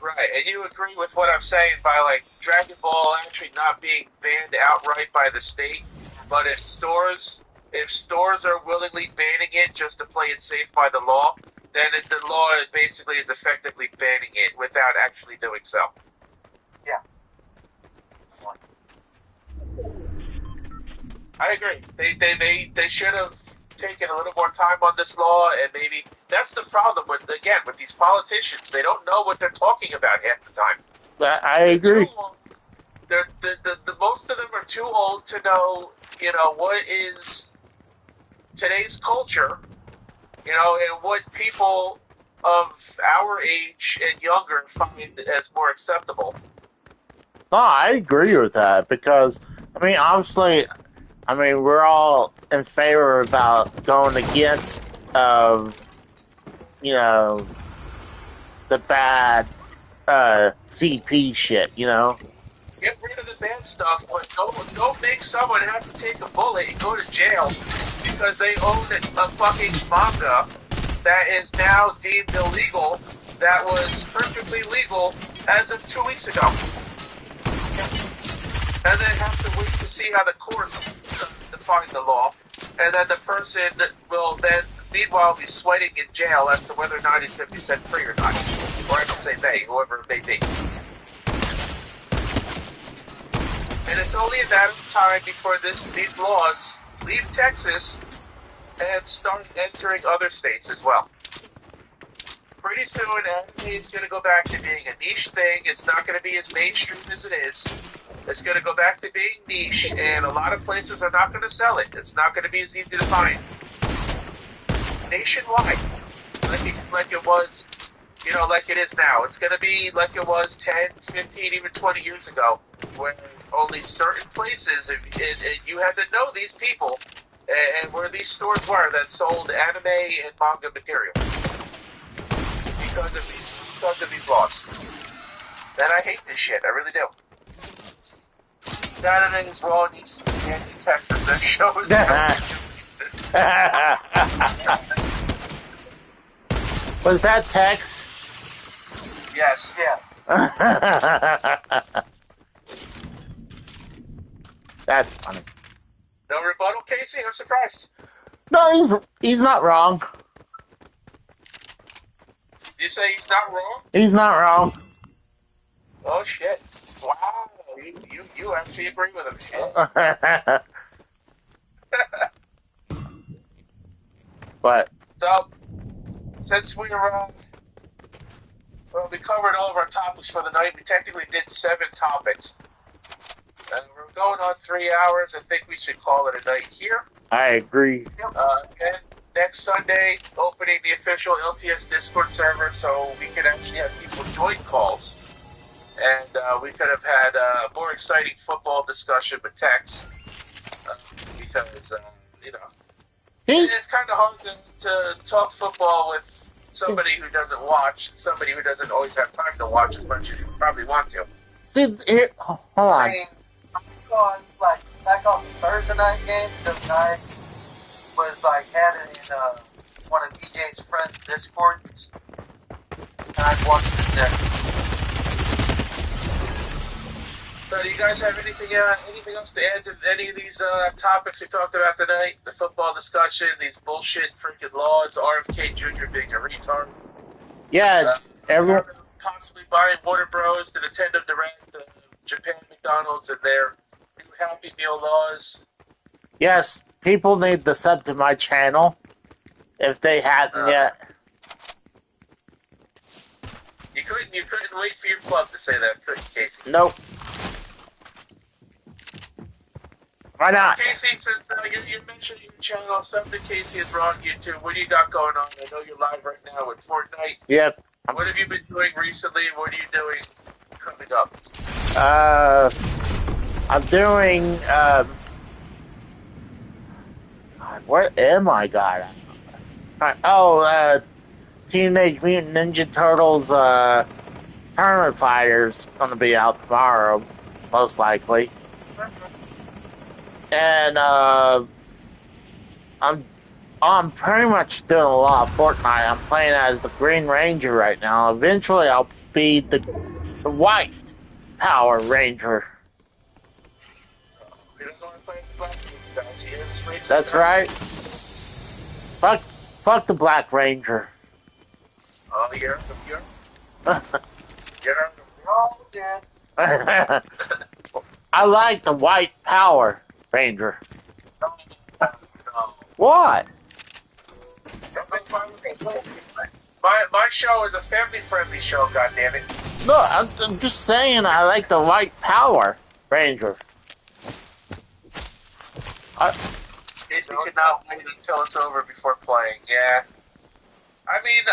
Right, and you agree with what I'm saying by like Dragon Ball actually not being banned outright by the state, but if stores are willingly banning it just to play it safe by the law, then the law basically is effectively banning it without actually doing so. Yeah. I agree. They should have taken a little more time on this law, and maybe that's the problem with these politicians. They don't know what they're talking about half the time. I agree. The most of them are too old to know, what is today's culture, and what people of our age and younger find as more acceptable. No, I agree with that because, obviously, we're all in favor about going against the bad CP shit, Get rid of the bad stuff, but don't make someone have to take a bullet and go to jail because they own a fucking manga that is now deemed illegal that was perfectly legal as of 2 weeks ago. And then have to wait to see how the courts define the law, and then the person will then meanwhile be sweating in jail as to whether or not he's going to be set free or not. Or I should say they, whoever it may be. And it's only a matter of time before these laws leave Texas and start entering other states as well. pretty soon anime is going to go back to being a niche thing. It's not going to be as mainstream as it is. It's going to go back to being niche, and a lot of places are not going to sell it. It's not going to be as easy to find nationwide, like it was, like it is now. It's going to be like it was 10, 15, even 20 years ago, where only certain places, and you had to know these people, and where these stores were that sold anime and manga material because of these laws. And I hate this shit. I really do. Saturday's Raw needs to be anti-Texas. That show is Was that Tex? Yes. Yeah. That's funny. No rebuttal, Casey? I'm surprised. No, he's not wrong. You say he's not wrong? He's not wrong. Oh, shit. Wow. You actually agree with him. Shit. But So, since we covered all of our topics for the night, we technically did 7 topics. And we're going on 3 hours. I think we should call it a night here. I agree. And next Sunday, opening the official LTS Discord server so we can actually have people join calls. And we could have had a more exciting football discussion with Tex. Because, it's kind of hard to talk football with somebody who doesn't watch, somebody who doesn't always have time to watch as much as you probably want to. See, here, hold on. I mean, back on the Thursday night game, the guy was had it in one of DJ's friends' Discords, and I watched it there. So, do you guys have anything else to add to any of these topics we talked about tonight? The football discussion, these bullshit freaking laws, RFK Jr. being a retard. Yeah, everyone. Possibly buying Warner Bros., the Nintendo Direct, the Japan McDonald's, and their new Happy Meal laws. Yes, people need to sub to my channel if they hadn't yet. You couldn't wait for your club to say that, could you, Casey? Nope. Why not? Casey, since you mentioned your channel, something Casey is wrong YouTube. What do you got going on? I know you're live right now with Fortnite. Yep. What have you been doing recently? What are you doing coming up? I'm doing, what am I got? Teenage Mutant Ninja Turtles, Tournament Fighter's gonna be out tomorrow, most likely. And, I'm pretty much doing a lot of Fortnite. I'm playing as the Green Ranger right now. Eventually I'll be the White Power Ranger. That's right. Fuck the Black Ranger. Oh, you're all dead. I like the White Power Ranger. No. What? My show is a family-friendly show, goddammit. No, I'm just saying I like the White Power Ranger. You cannot wait until it's over before playing, yeah. I mean,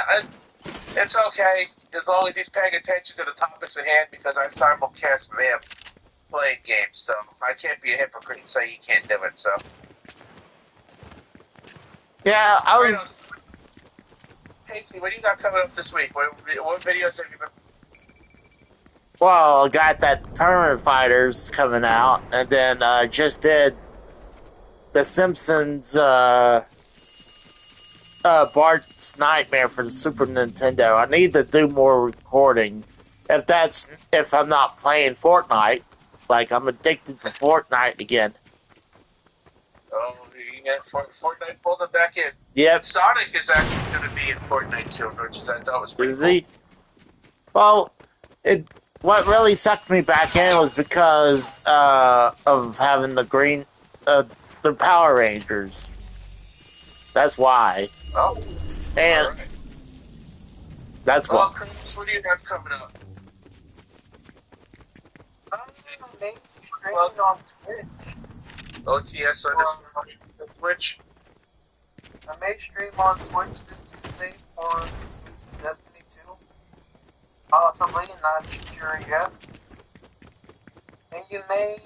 it's okay, as long as he's paying attention to the topics at hand, because I simulcast him playing games, so I can't be a hypocrite and say he can't do it, so. Yeah, I was... Casey, what do you got coming up this week? What videos have you been... Well, I got that Tournament Fighters coming out, and then just did The Simpsons, Bart's Nightmare for the Super Nintendo. I need to do more recording. If I'm not playing Fortnite, like I'm addicted to Fortnite again. Oh, you got Fortnite pulled it back in. Yep. Sonic is actually going to be in Fortnite soon, which I thought was pretty Is cool. he? Well, what really sucked me back in was because of having the Power Rangers. That's why. Oh, And all right. That's Well, what. Chris, what do you have coming up? Maybe streaming on Twitch. OTS on Twitch? I may stream on Twitch this Tuesday for Destiny 2. Possibly, not sure yet. And you may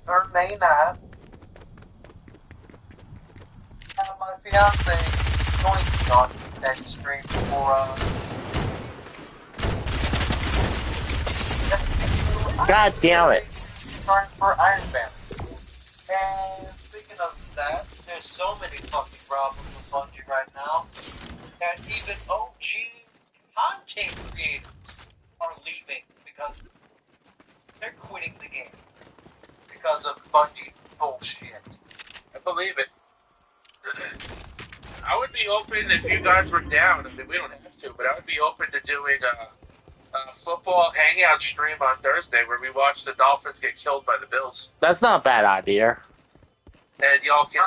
or may not have my fiance join me on that stream for Destiny 2. God damn it. For Iron Man. And speaking of that, there's so many fucking problems with Bungie right now that even OG content creators are leaving because they're quitting the game because of Bungie bullshit. I believe it. I would be open if you guys were down. I mean, we don't have to, but I would be open to doing a football hangout stream on Thursday where we watch the Dolphins get killed by the Bills. That's not a bad idea. And y'all can,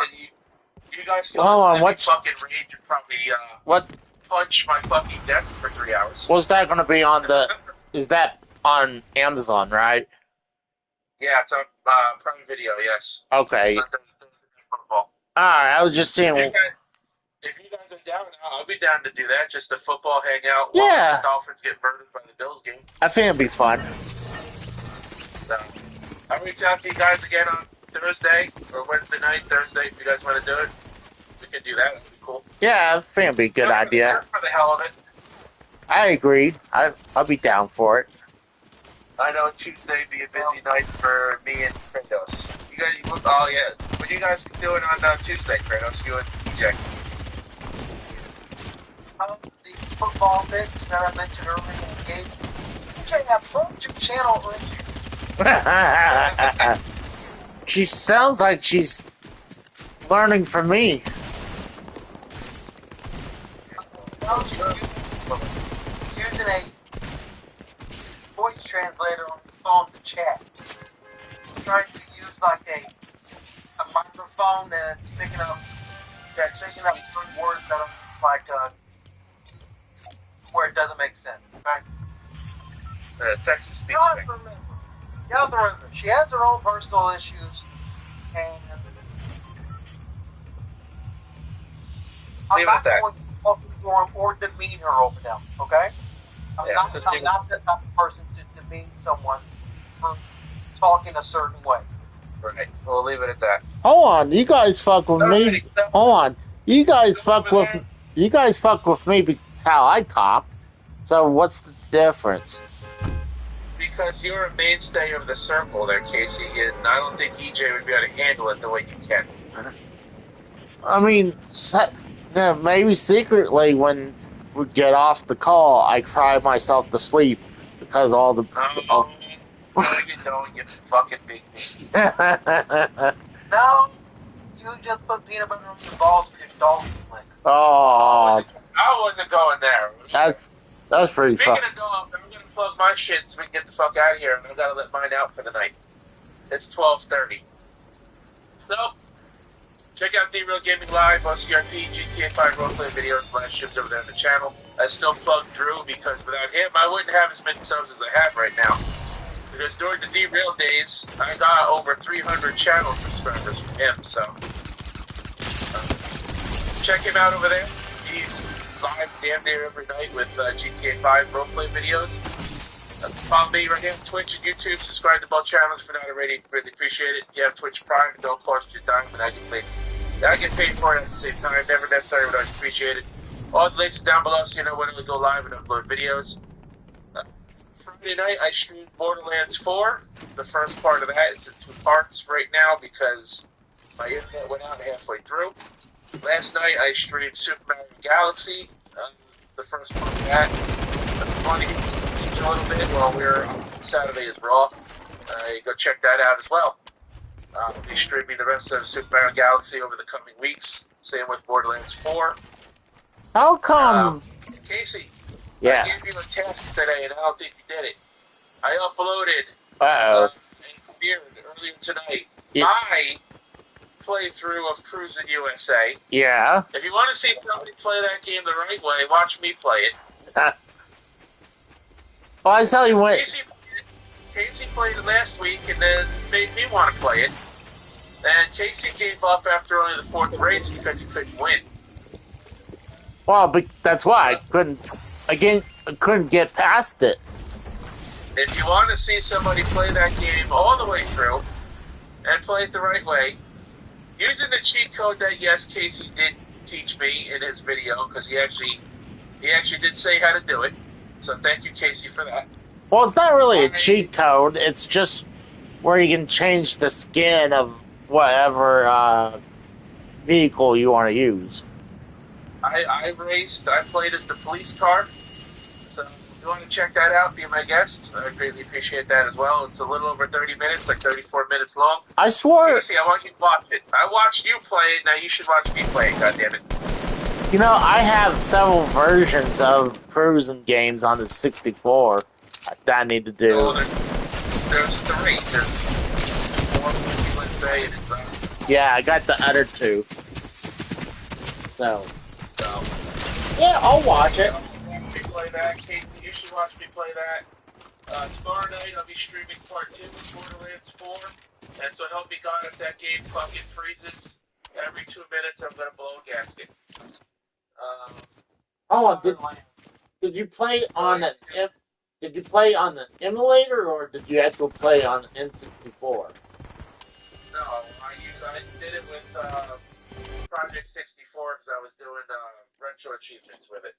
you guys can Hold on, what? fucking rage and probably What punch my fucking desk for 3 hours. was that going to be on the? Is that on Amazon, right? Yeah, it's on Prime Video. Yes. Okay. It's on Thursday football. All right. I was just seeing. If you guys are down, I'll be down to do that. Just a football hangout. Yeah. While the Dolphins get murdered by the Bills game. I think it'd be fun. So, I'll reach out to you guys again on Thursday or Wednesday night. Thursday, if you guys want to do it, we can do that. That'd be cool. Yeah, I think it'd be a good idea. For the hell of it. I agree. I'll be down for it. I know Tuesday be a busy night for me and Kratos. You guys, oh yeah, what are you guys doing on Tuesday, Kratos? You and DJ. The football bits that I mentioned earlier in the game. DJ, I broke your channel earlier. She sounds like she's learning from me. Using a voice translator on the phone to chat. Trying to use like a microphone that's picking up certain words that are like where it doesn't make sense. Right? Texas speech. You have to remember, she has her own personal issues, and I'm not going to talk to her or demean her over them, okay? I'm not the type of person to demean someone for talking a certain way. Right. We'll leave it at that. Hold on, you guys fuck with me. Hold on, you guys fuck with me because how I talk. So what's the difference? Because you're a mainstay of the circle there, Casey, and I don't think EJ would be able to handle it the way you can. I mean, maybe secretly when we get off the call, I cry myself to sleep because all the. No, you don't. You fucking big. No, you just put peanut butter on your balls for your dog to lick. Oh, I wasn't going there. that's pretty fun. Speaking of dogs, I'm gonna plug my shit so we can get the fuck out of here, and I've got to let mine out for the night. It's 12:30. So, check out The Real Gaming Live on CRP, GTA 5 roleplay videos, live streams over there on the channel. I still plug Drew because without him, I wouldn't have as many subs as I have right now. Because during the D-Real days, I got over 300 channel subscribers from him, so check him out over there. He's live damn near every night with GTA 5 roleplay videos. Follow me right here on Twitch and YouTube. Subscribe to both channels if you're not already. Really appreciate it. If you have Twitch Prime, it don't cost you a dime, but I get paid for it at the same time. Never necessary, but I appreciate it. All the links are down below so you know when we go live and upload videos. Friday night, I streamed Borderlands 4. The first part of that is in 2 parts right now because my internet went out halfway through. Last night, I streamed Super Mario Galaxy. The first part of that. That's funny. A little bit while we're on Saturday is Raw. Go check that out as well. I'll be streaming the rest of Super Mario Galaxy over the coming weeks. Same with Borderlands 4. How come? Casey, Yeah. I gave you a task today, and I don't think you did it. I uploaded Uh-oh. a premiere earlier tonight. Yeah. My playthrough of Cruising USA. Yeah. If you want to see somebody play that game the right way, watch me play it. Well, I tell you what. Casey played it last week and then made me want to play it. And Casey gave up after only the fourth race because he couldn't win. Well, but that's why I couldn't get past it. If you want to see somebody play that game all the way through and play it the right way, using the cheat code that yes, Casey did teach me in his video because he actually did say how to do it. So thank you, Casey, for that. Well, it's not really a cheat code. It's just where you can change the skin of whatever vehicle you want to use. I played as the police car. So if you want to check that out, be my guest. I greatly appreciate that as well. It's a little over 30 minutes, like 34 minutes long. I swore. Casey, I want you to watch it. I watched you play it, now you should watch me play it, goddammit. You know, I have several versions of cruising games on the 64 that I need to do. Well, there's three. There's one USA and it's Yeah, I got the other two. So yeah, I'll watch it. Me play that. Casey, you should watch me play that. Tomorrow night I'll be streaming part 2 of Borderlands 4. And so help me God, if that game fucking freezes every 2 minutes, I'm gonna blow a gasket. Did you play on did you play on the emulator or did you have to play on N64? No, I did it with Project 64 because I was doing retro achievements with it.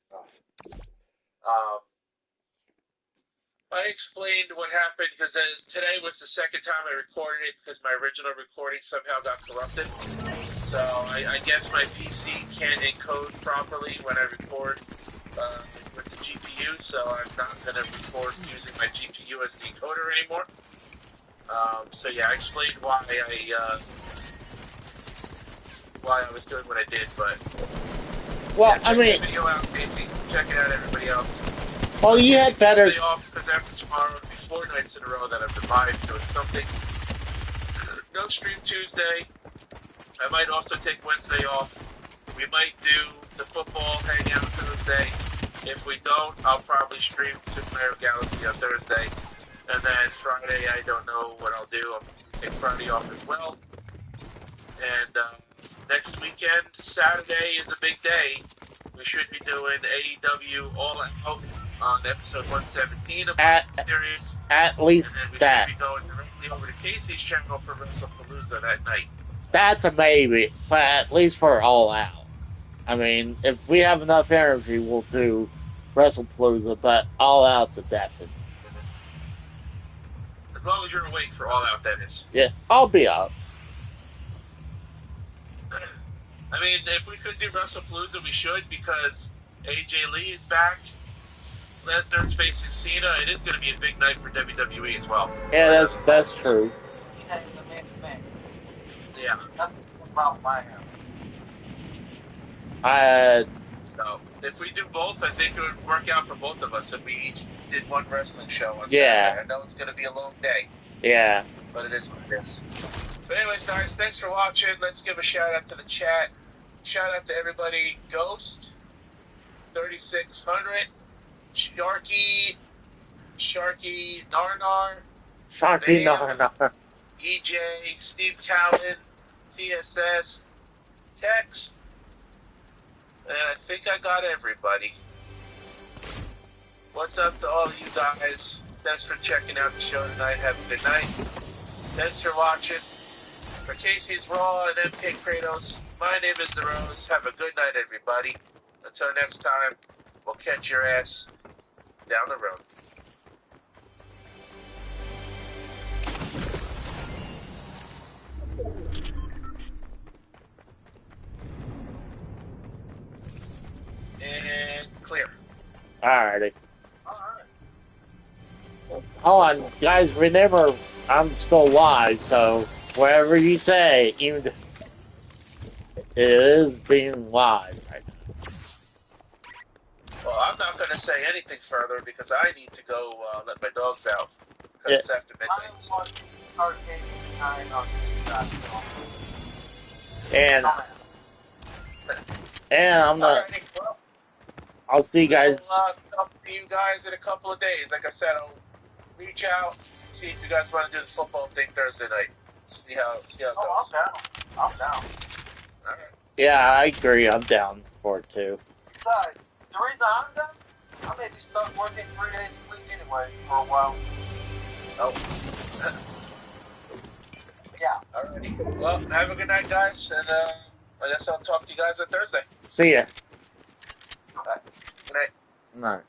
I explained what happened because today was the second time I recorded it because my original recording somehow got corrupted. So I guess my PC can't encode properly when I record with the GPU, so I'm not going to record using my GPU as the encoder anymore. So yeah, I explained why I was doing what I did, but well, yeah, I mean, video out, Casey. Check it out, everybody else. well, you had better. Off because after tomorrow, it'll be 4 nights in a row that I've been live doing something. No stream Tuesday. I might also take Wednesday off. We might do the football hangout Thursday. If we don't, I'll probably stream Super Mario Galaxy on Thursday. And then Friday, I don't know what I'll do. I'll take Friday off as well. And next weekend, Saturday is a big day. We should be doing AEW All Out on episode 117 of the series. At least and then we that. should be going directly over to Casey's channel for WrestlePalooza that night. That's a maybe, but at least for All Out. I mean, if we have enough energy, we'll do WrestlePalooza, but All Out's a definite. As long as you're awake for All Out, that is. Yeah, I'll be up. I mean, if we could do WrestlePalooza, we should, because AJ Lee is back. Lesnar's facing Cena. It is going to be a big night for WWE as well. Yeah, that's true. Yeah. That's the problem I have. So, if we do both, I think it would work out for both of us if we each did one wrestling show on Yeah. Saturday. I know it's going to be a long day. Yeah. But it is what it is. But anyways, guys, thanks for watching. Let's give a shout out to the chat. Shout out to everybody. Ghost, 3600, Sharky, Narnar, Sharky Bam, Narnar. EJ, Steve Cowan, TSS, Tex, and I think I got everybody. What's up to all of you guys? Thanks for checking out the show tonight. Have a good night. Thanks for watching. For Casey's Raw and MK Kratos, my name is The Rose. Have a good night, everybody. Until next time, we'll catch your ass down the road. And clear. Alrighty. Hold on, guys, remember, I'm still live, so whatever you say, even it is being live right now. Well, I'm not going to say anything further because I need to go let my dogs out. Because it's after midnight. And I'm not. I'll see you guys. I'll talk to you guys in a couple of days. Like I said, I'll reach out, see if you guys want to do the football thing Thursday night. See how it goes. Oh, I'm down. I'm down. All right. Yeah, I agree. I'm down for it too. Besides, the reason I'm down, I may be stuck working 3 days a week anyway for a while. Oh. Yeah. Alrighty. Well, have a good night, guys, and I guess I'll talk to you guys on Thursday. See ya. Bye. Good night. No.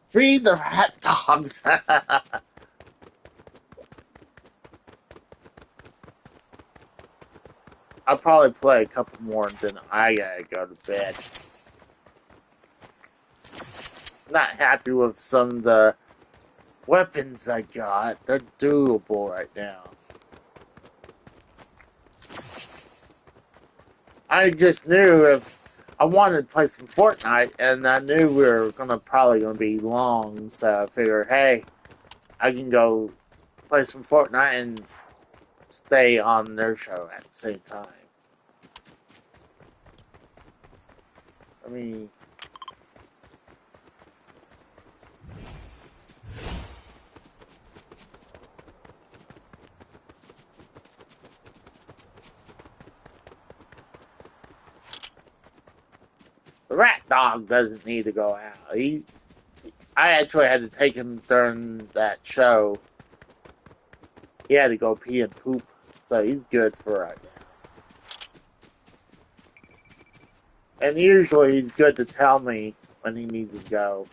Free the rat dogs. I'll probably play a couple more and then I gotta go to bed. Not happy with some of the weapons I got. They're doable right now. I just knew if I wanted to play some Fortnite, and I knew we were probably gonna be long, so I figured, hey, I can go play some Fortnite and stay on their show at the same time. I mean, the rat dog doesn't need to go out. I actually had to take him during that show. He had to go pee and poop, so he's good for right now. And usually he's good to tell me when he needs to go.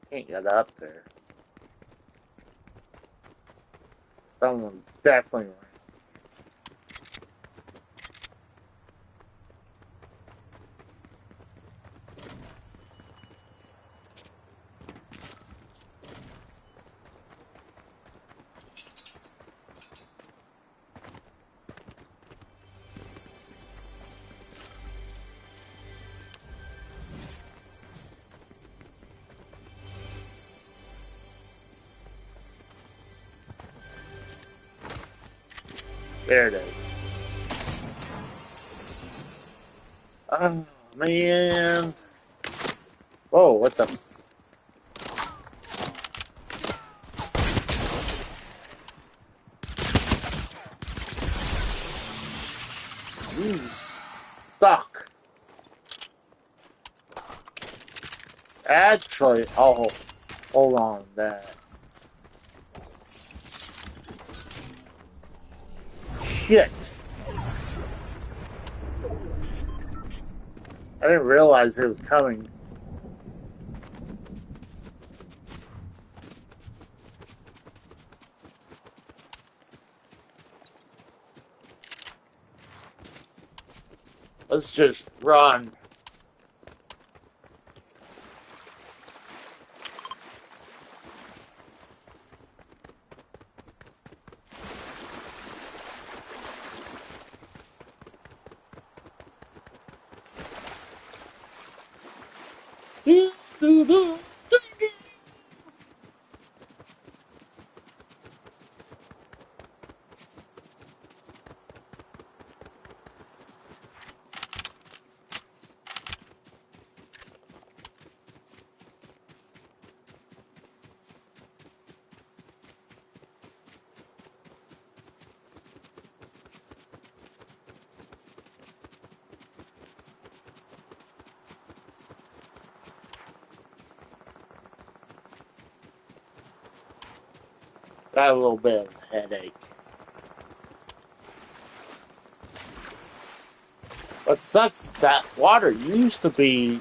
Can't get up there. Someone's definitely right. There it is. Oh, man. Whoa, what the... He's stuck. Actually, oh, hold on that. Shit. I didn't realize it was coming. Let's just run. Got a little bit of a headache. What sucks is that water used to be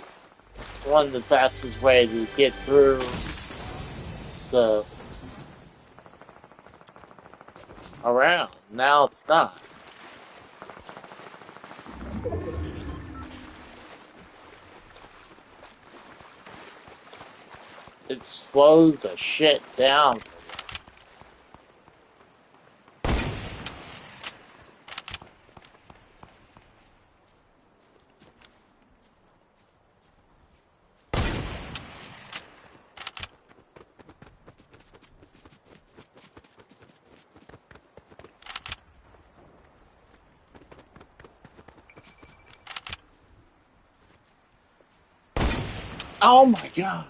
one of the fastest way to get through the around. Now it's not. It slows the shit down. Oh my god.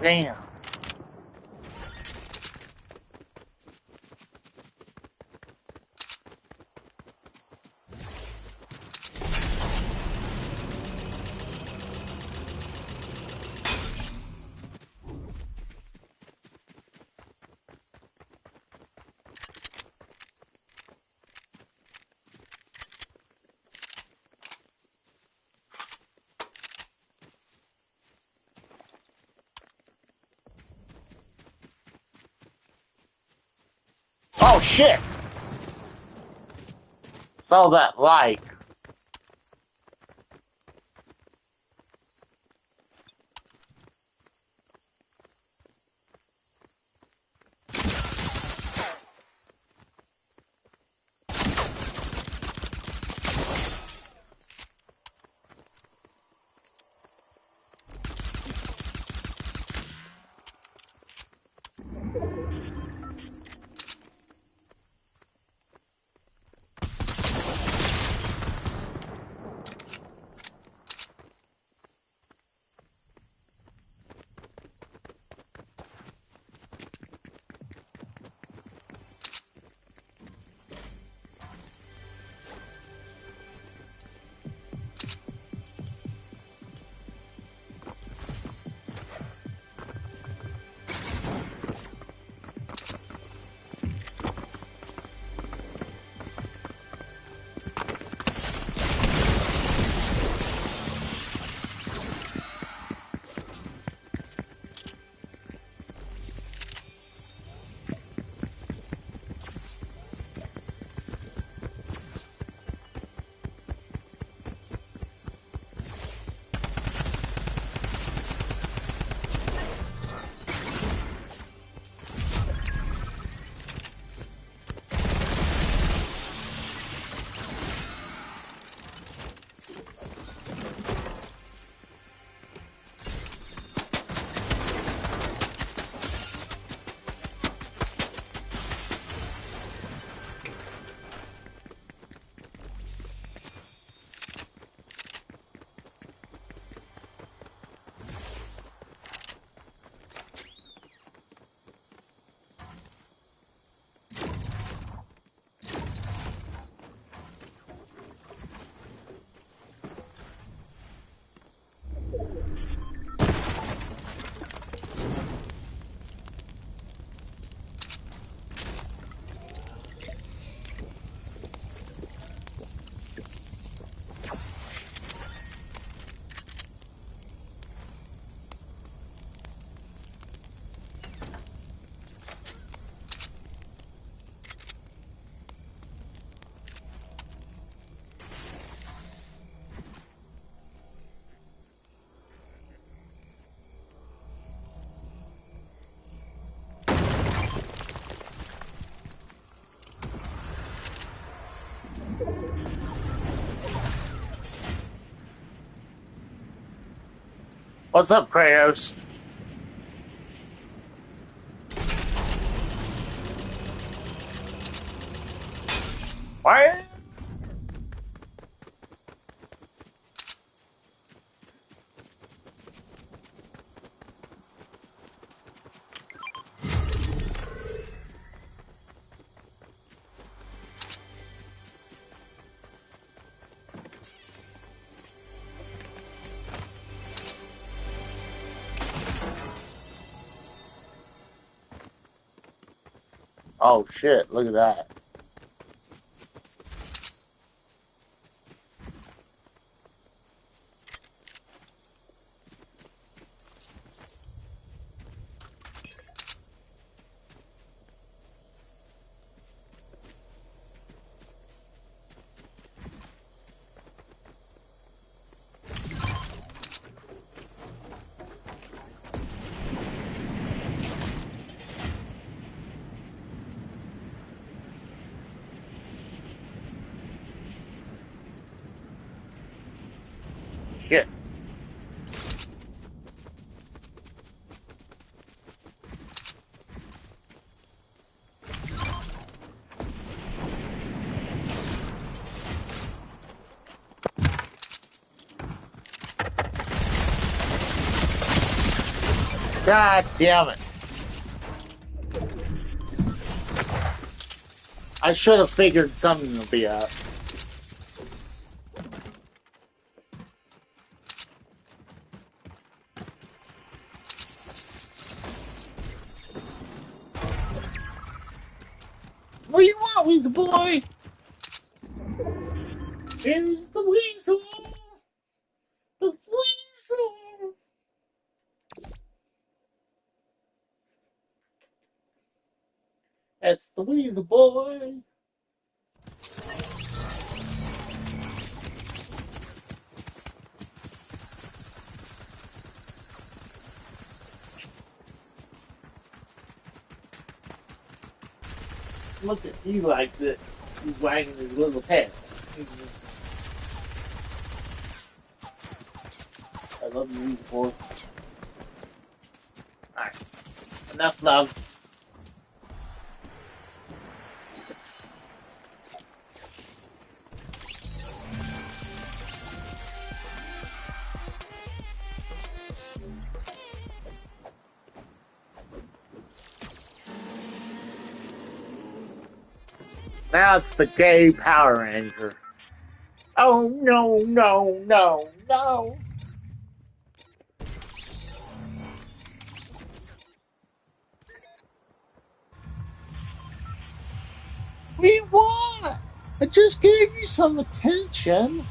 Damn. Oh shit! Saw that light. What's up, Kratos? What? Oh shit, look at that. Shit. God damn it. I should have figured something would be up. What do you want, Weasel Boy? Here's the Weasel! The Weasel! That's the Weasel Boy! Look at, he likes it. He's wagging his little tail. I love you, Weasel Boy. Alright. Enough love. Now it's the gay Power Ranger. Oh no, no, no, no. We won! I just gave you some attention.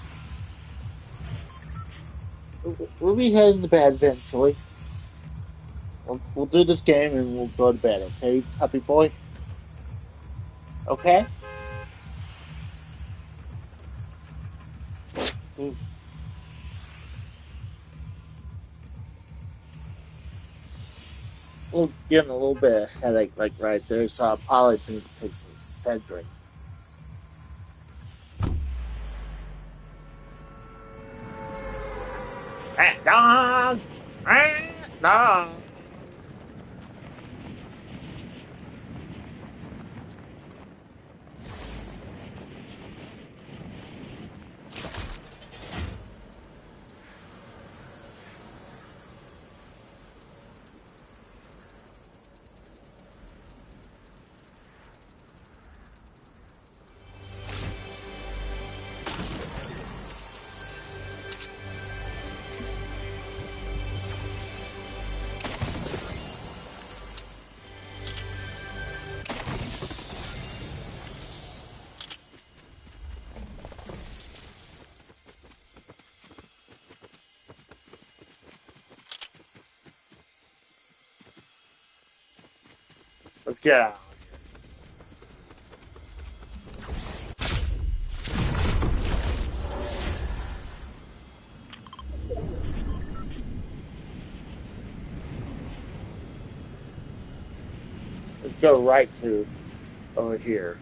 We'll be heading to bed eventually. We'll do this game and we'll go to bed, okay, puppy boy? Okay? Mm. Well, getting a little bit of headache, like right there, so I probably need to take some Cedric. Rat dog! Rat dog! Let's get out. Let's go right to over here.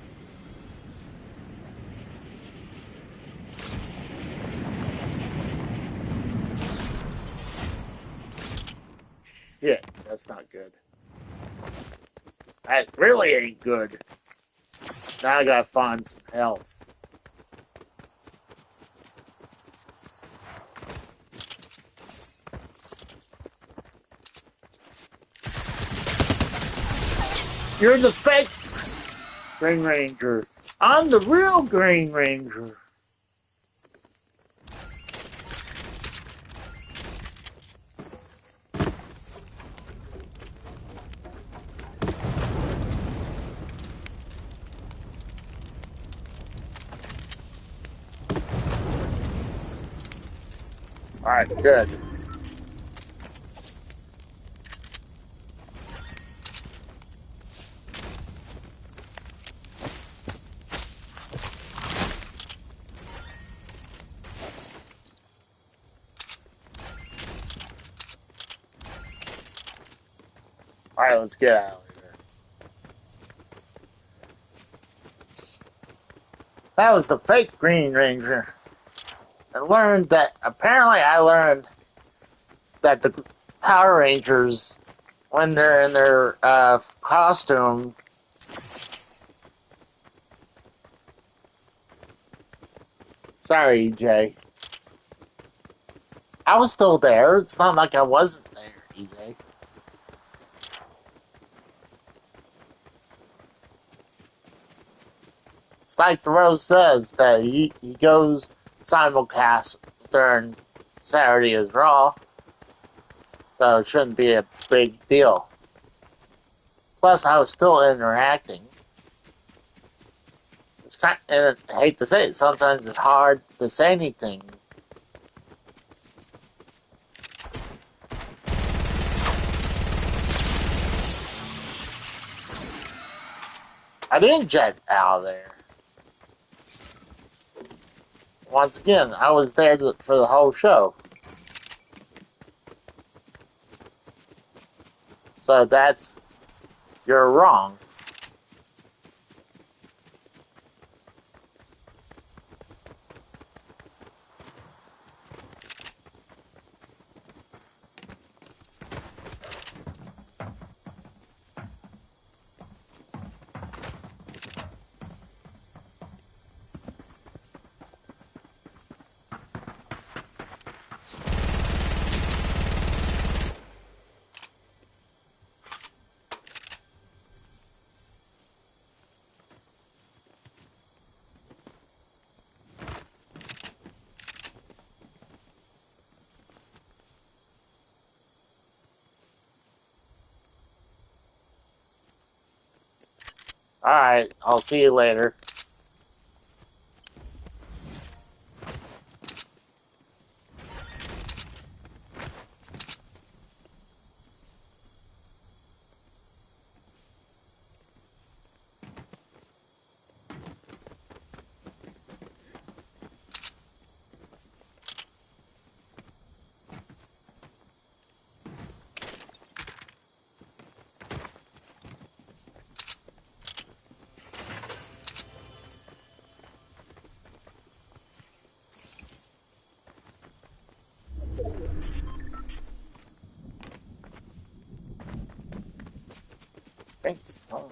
Shit, that's not good. That really ain't good. Now I gotta find some health. You're the fake Green Ranger. I'm the real Green Ranger. Alright, good. Alright, let's get out of here. That was the fake Green Ranger. Apparently I learned that the Power Rangers, when they're in their costume, sorry, EJ. I was still there. It's not like I wasn't there, EJ. It's like the Rose says that he goes simulcast during Saturday as Raw, so it shouldn't be a big deal. Plus, I was still interacting. It's and I hate to say it, sometimes it's hard to say anything. I didn't jet out of there. Once again, I was there for the whole show. So you're wrong. Alright, I'll see you later. Thanks. Oh.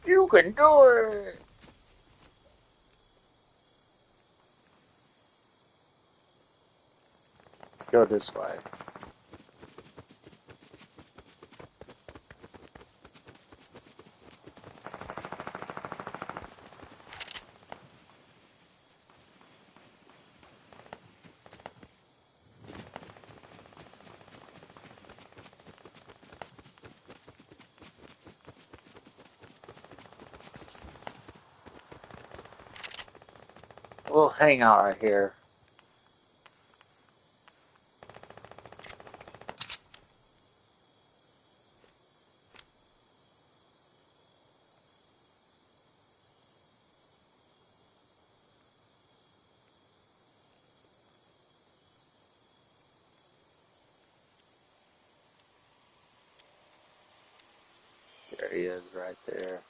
You can do it! Let's go this way. We'll hang out right here. There he is, right there.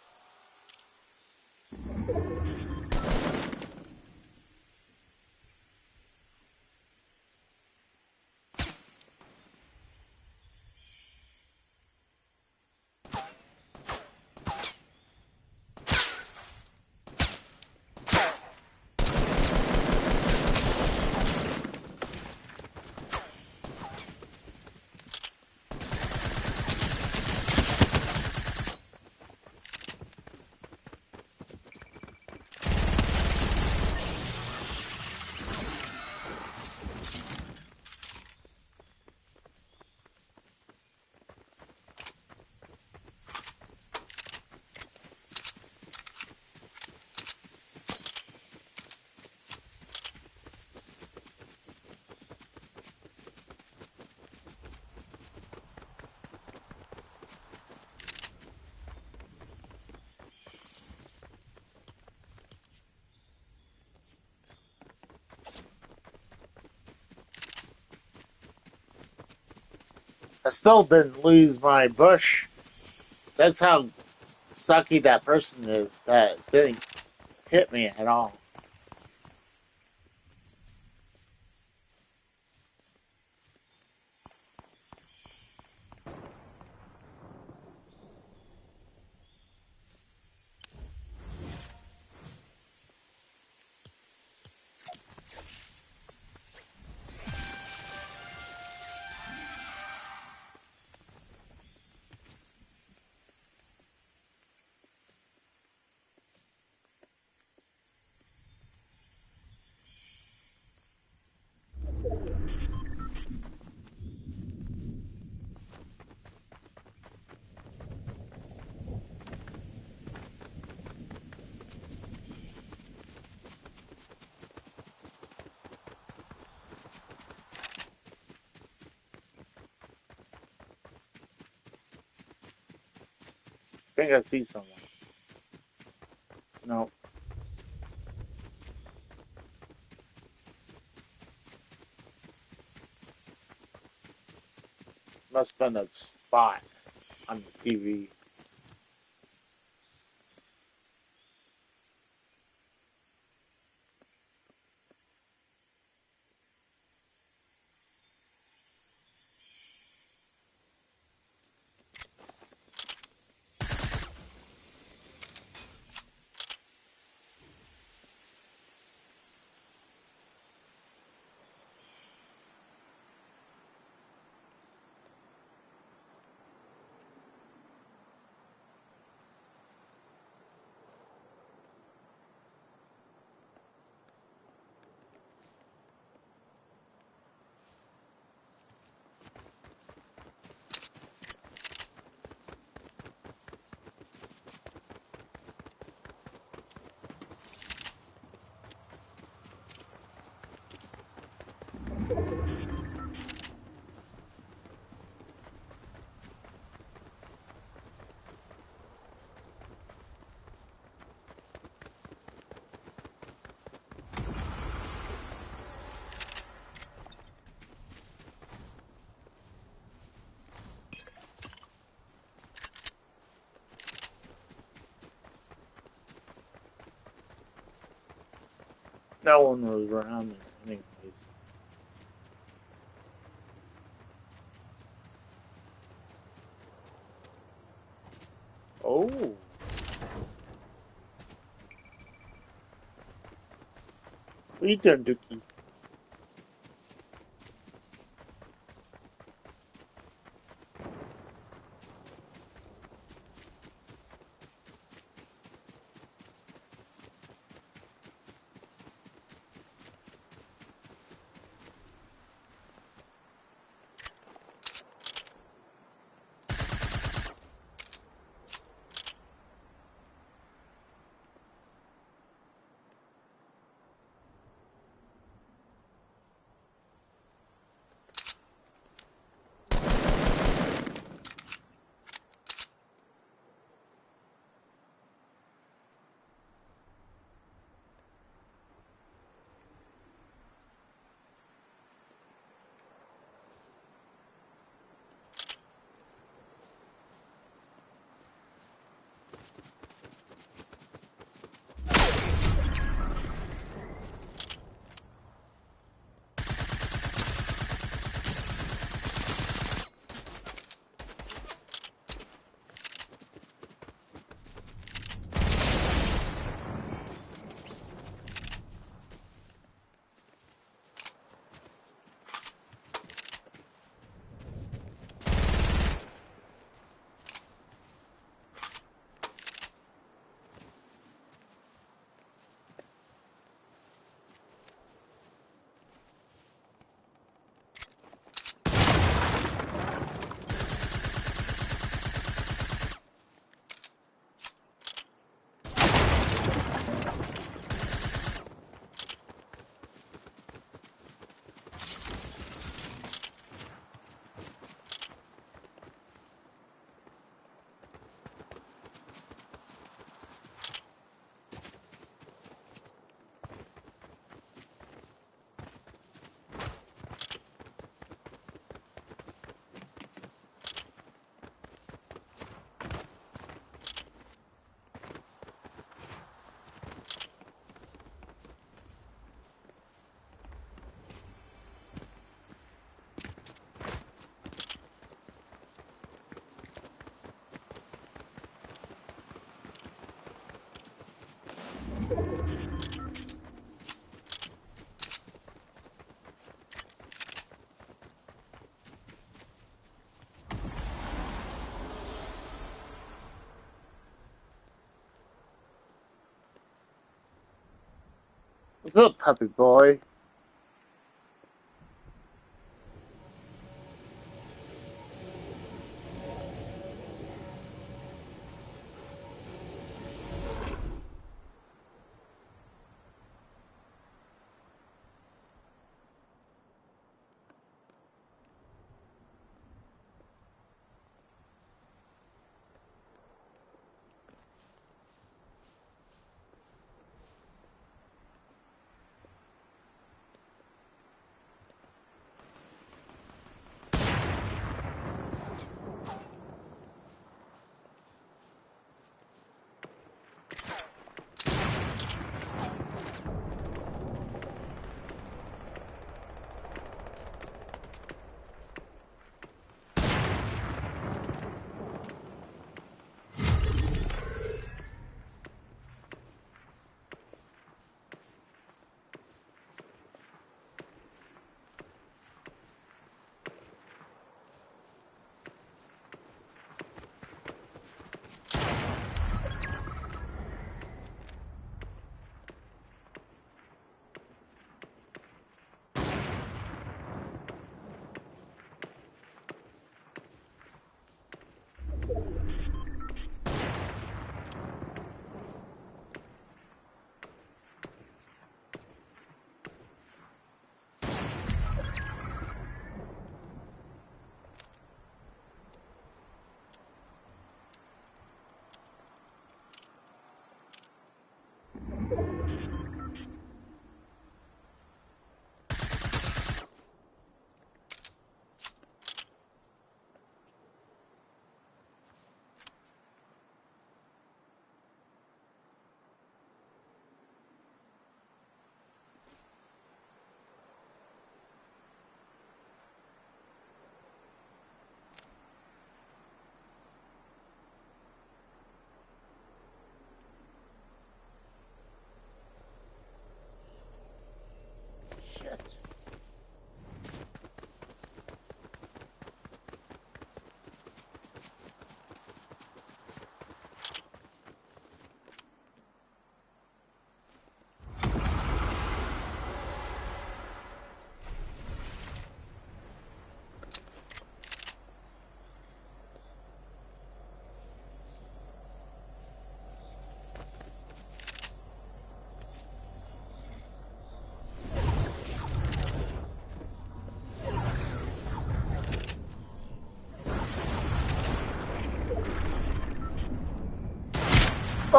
I still didn't lose my bush. That's how sucky that person is that didn't hit me at all. I think I see someone. No. Must have been a spot on the TV. No one was around there, anyways. Oh. What you doing, Dookie? Good puppy boy. Shit.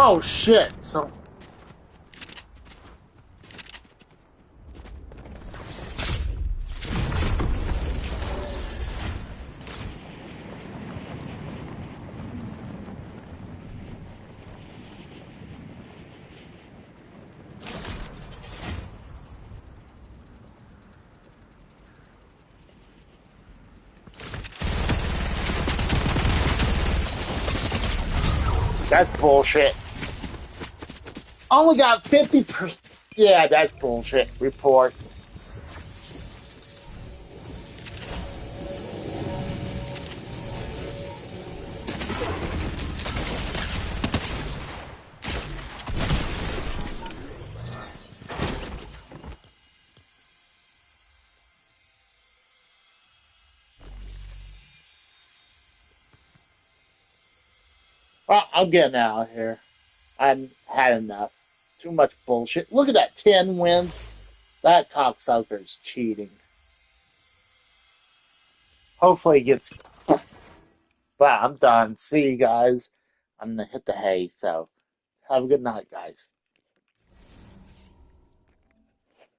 Oh shit. So that's bullshit. Only got 50%. Yeah, that's bullshit. Report. Well, I'm getting out of here. I've had enough. Too much bullshit. Look at that 10 wins. That cocksucker's cheating. Hopefully he gets. Well, I'm done. See you guys. I'm gonna hit the hay, so have a good night, guys.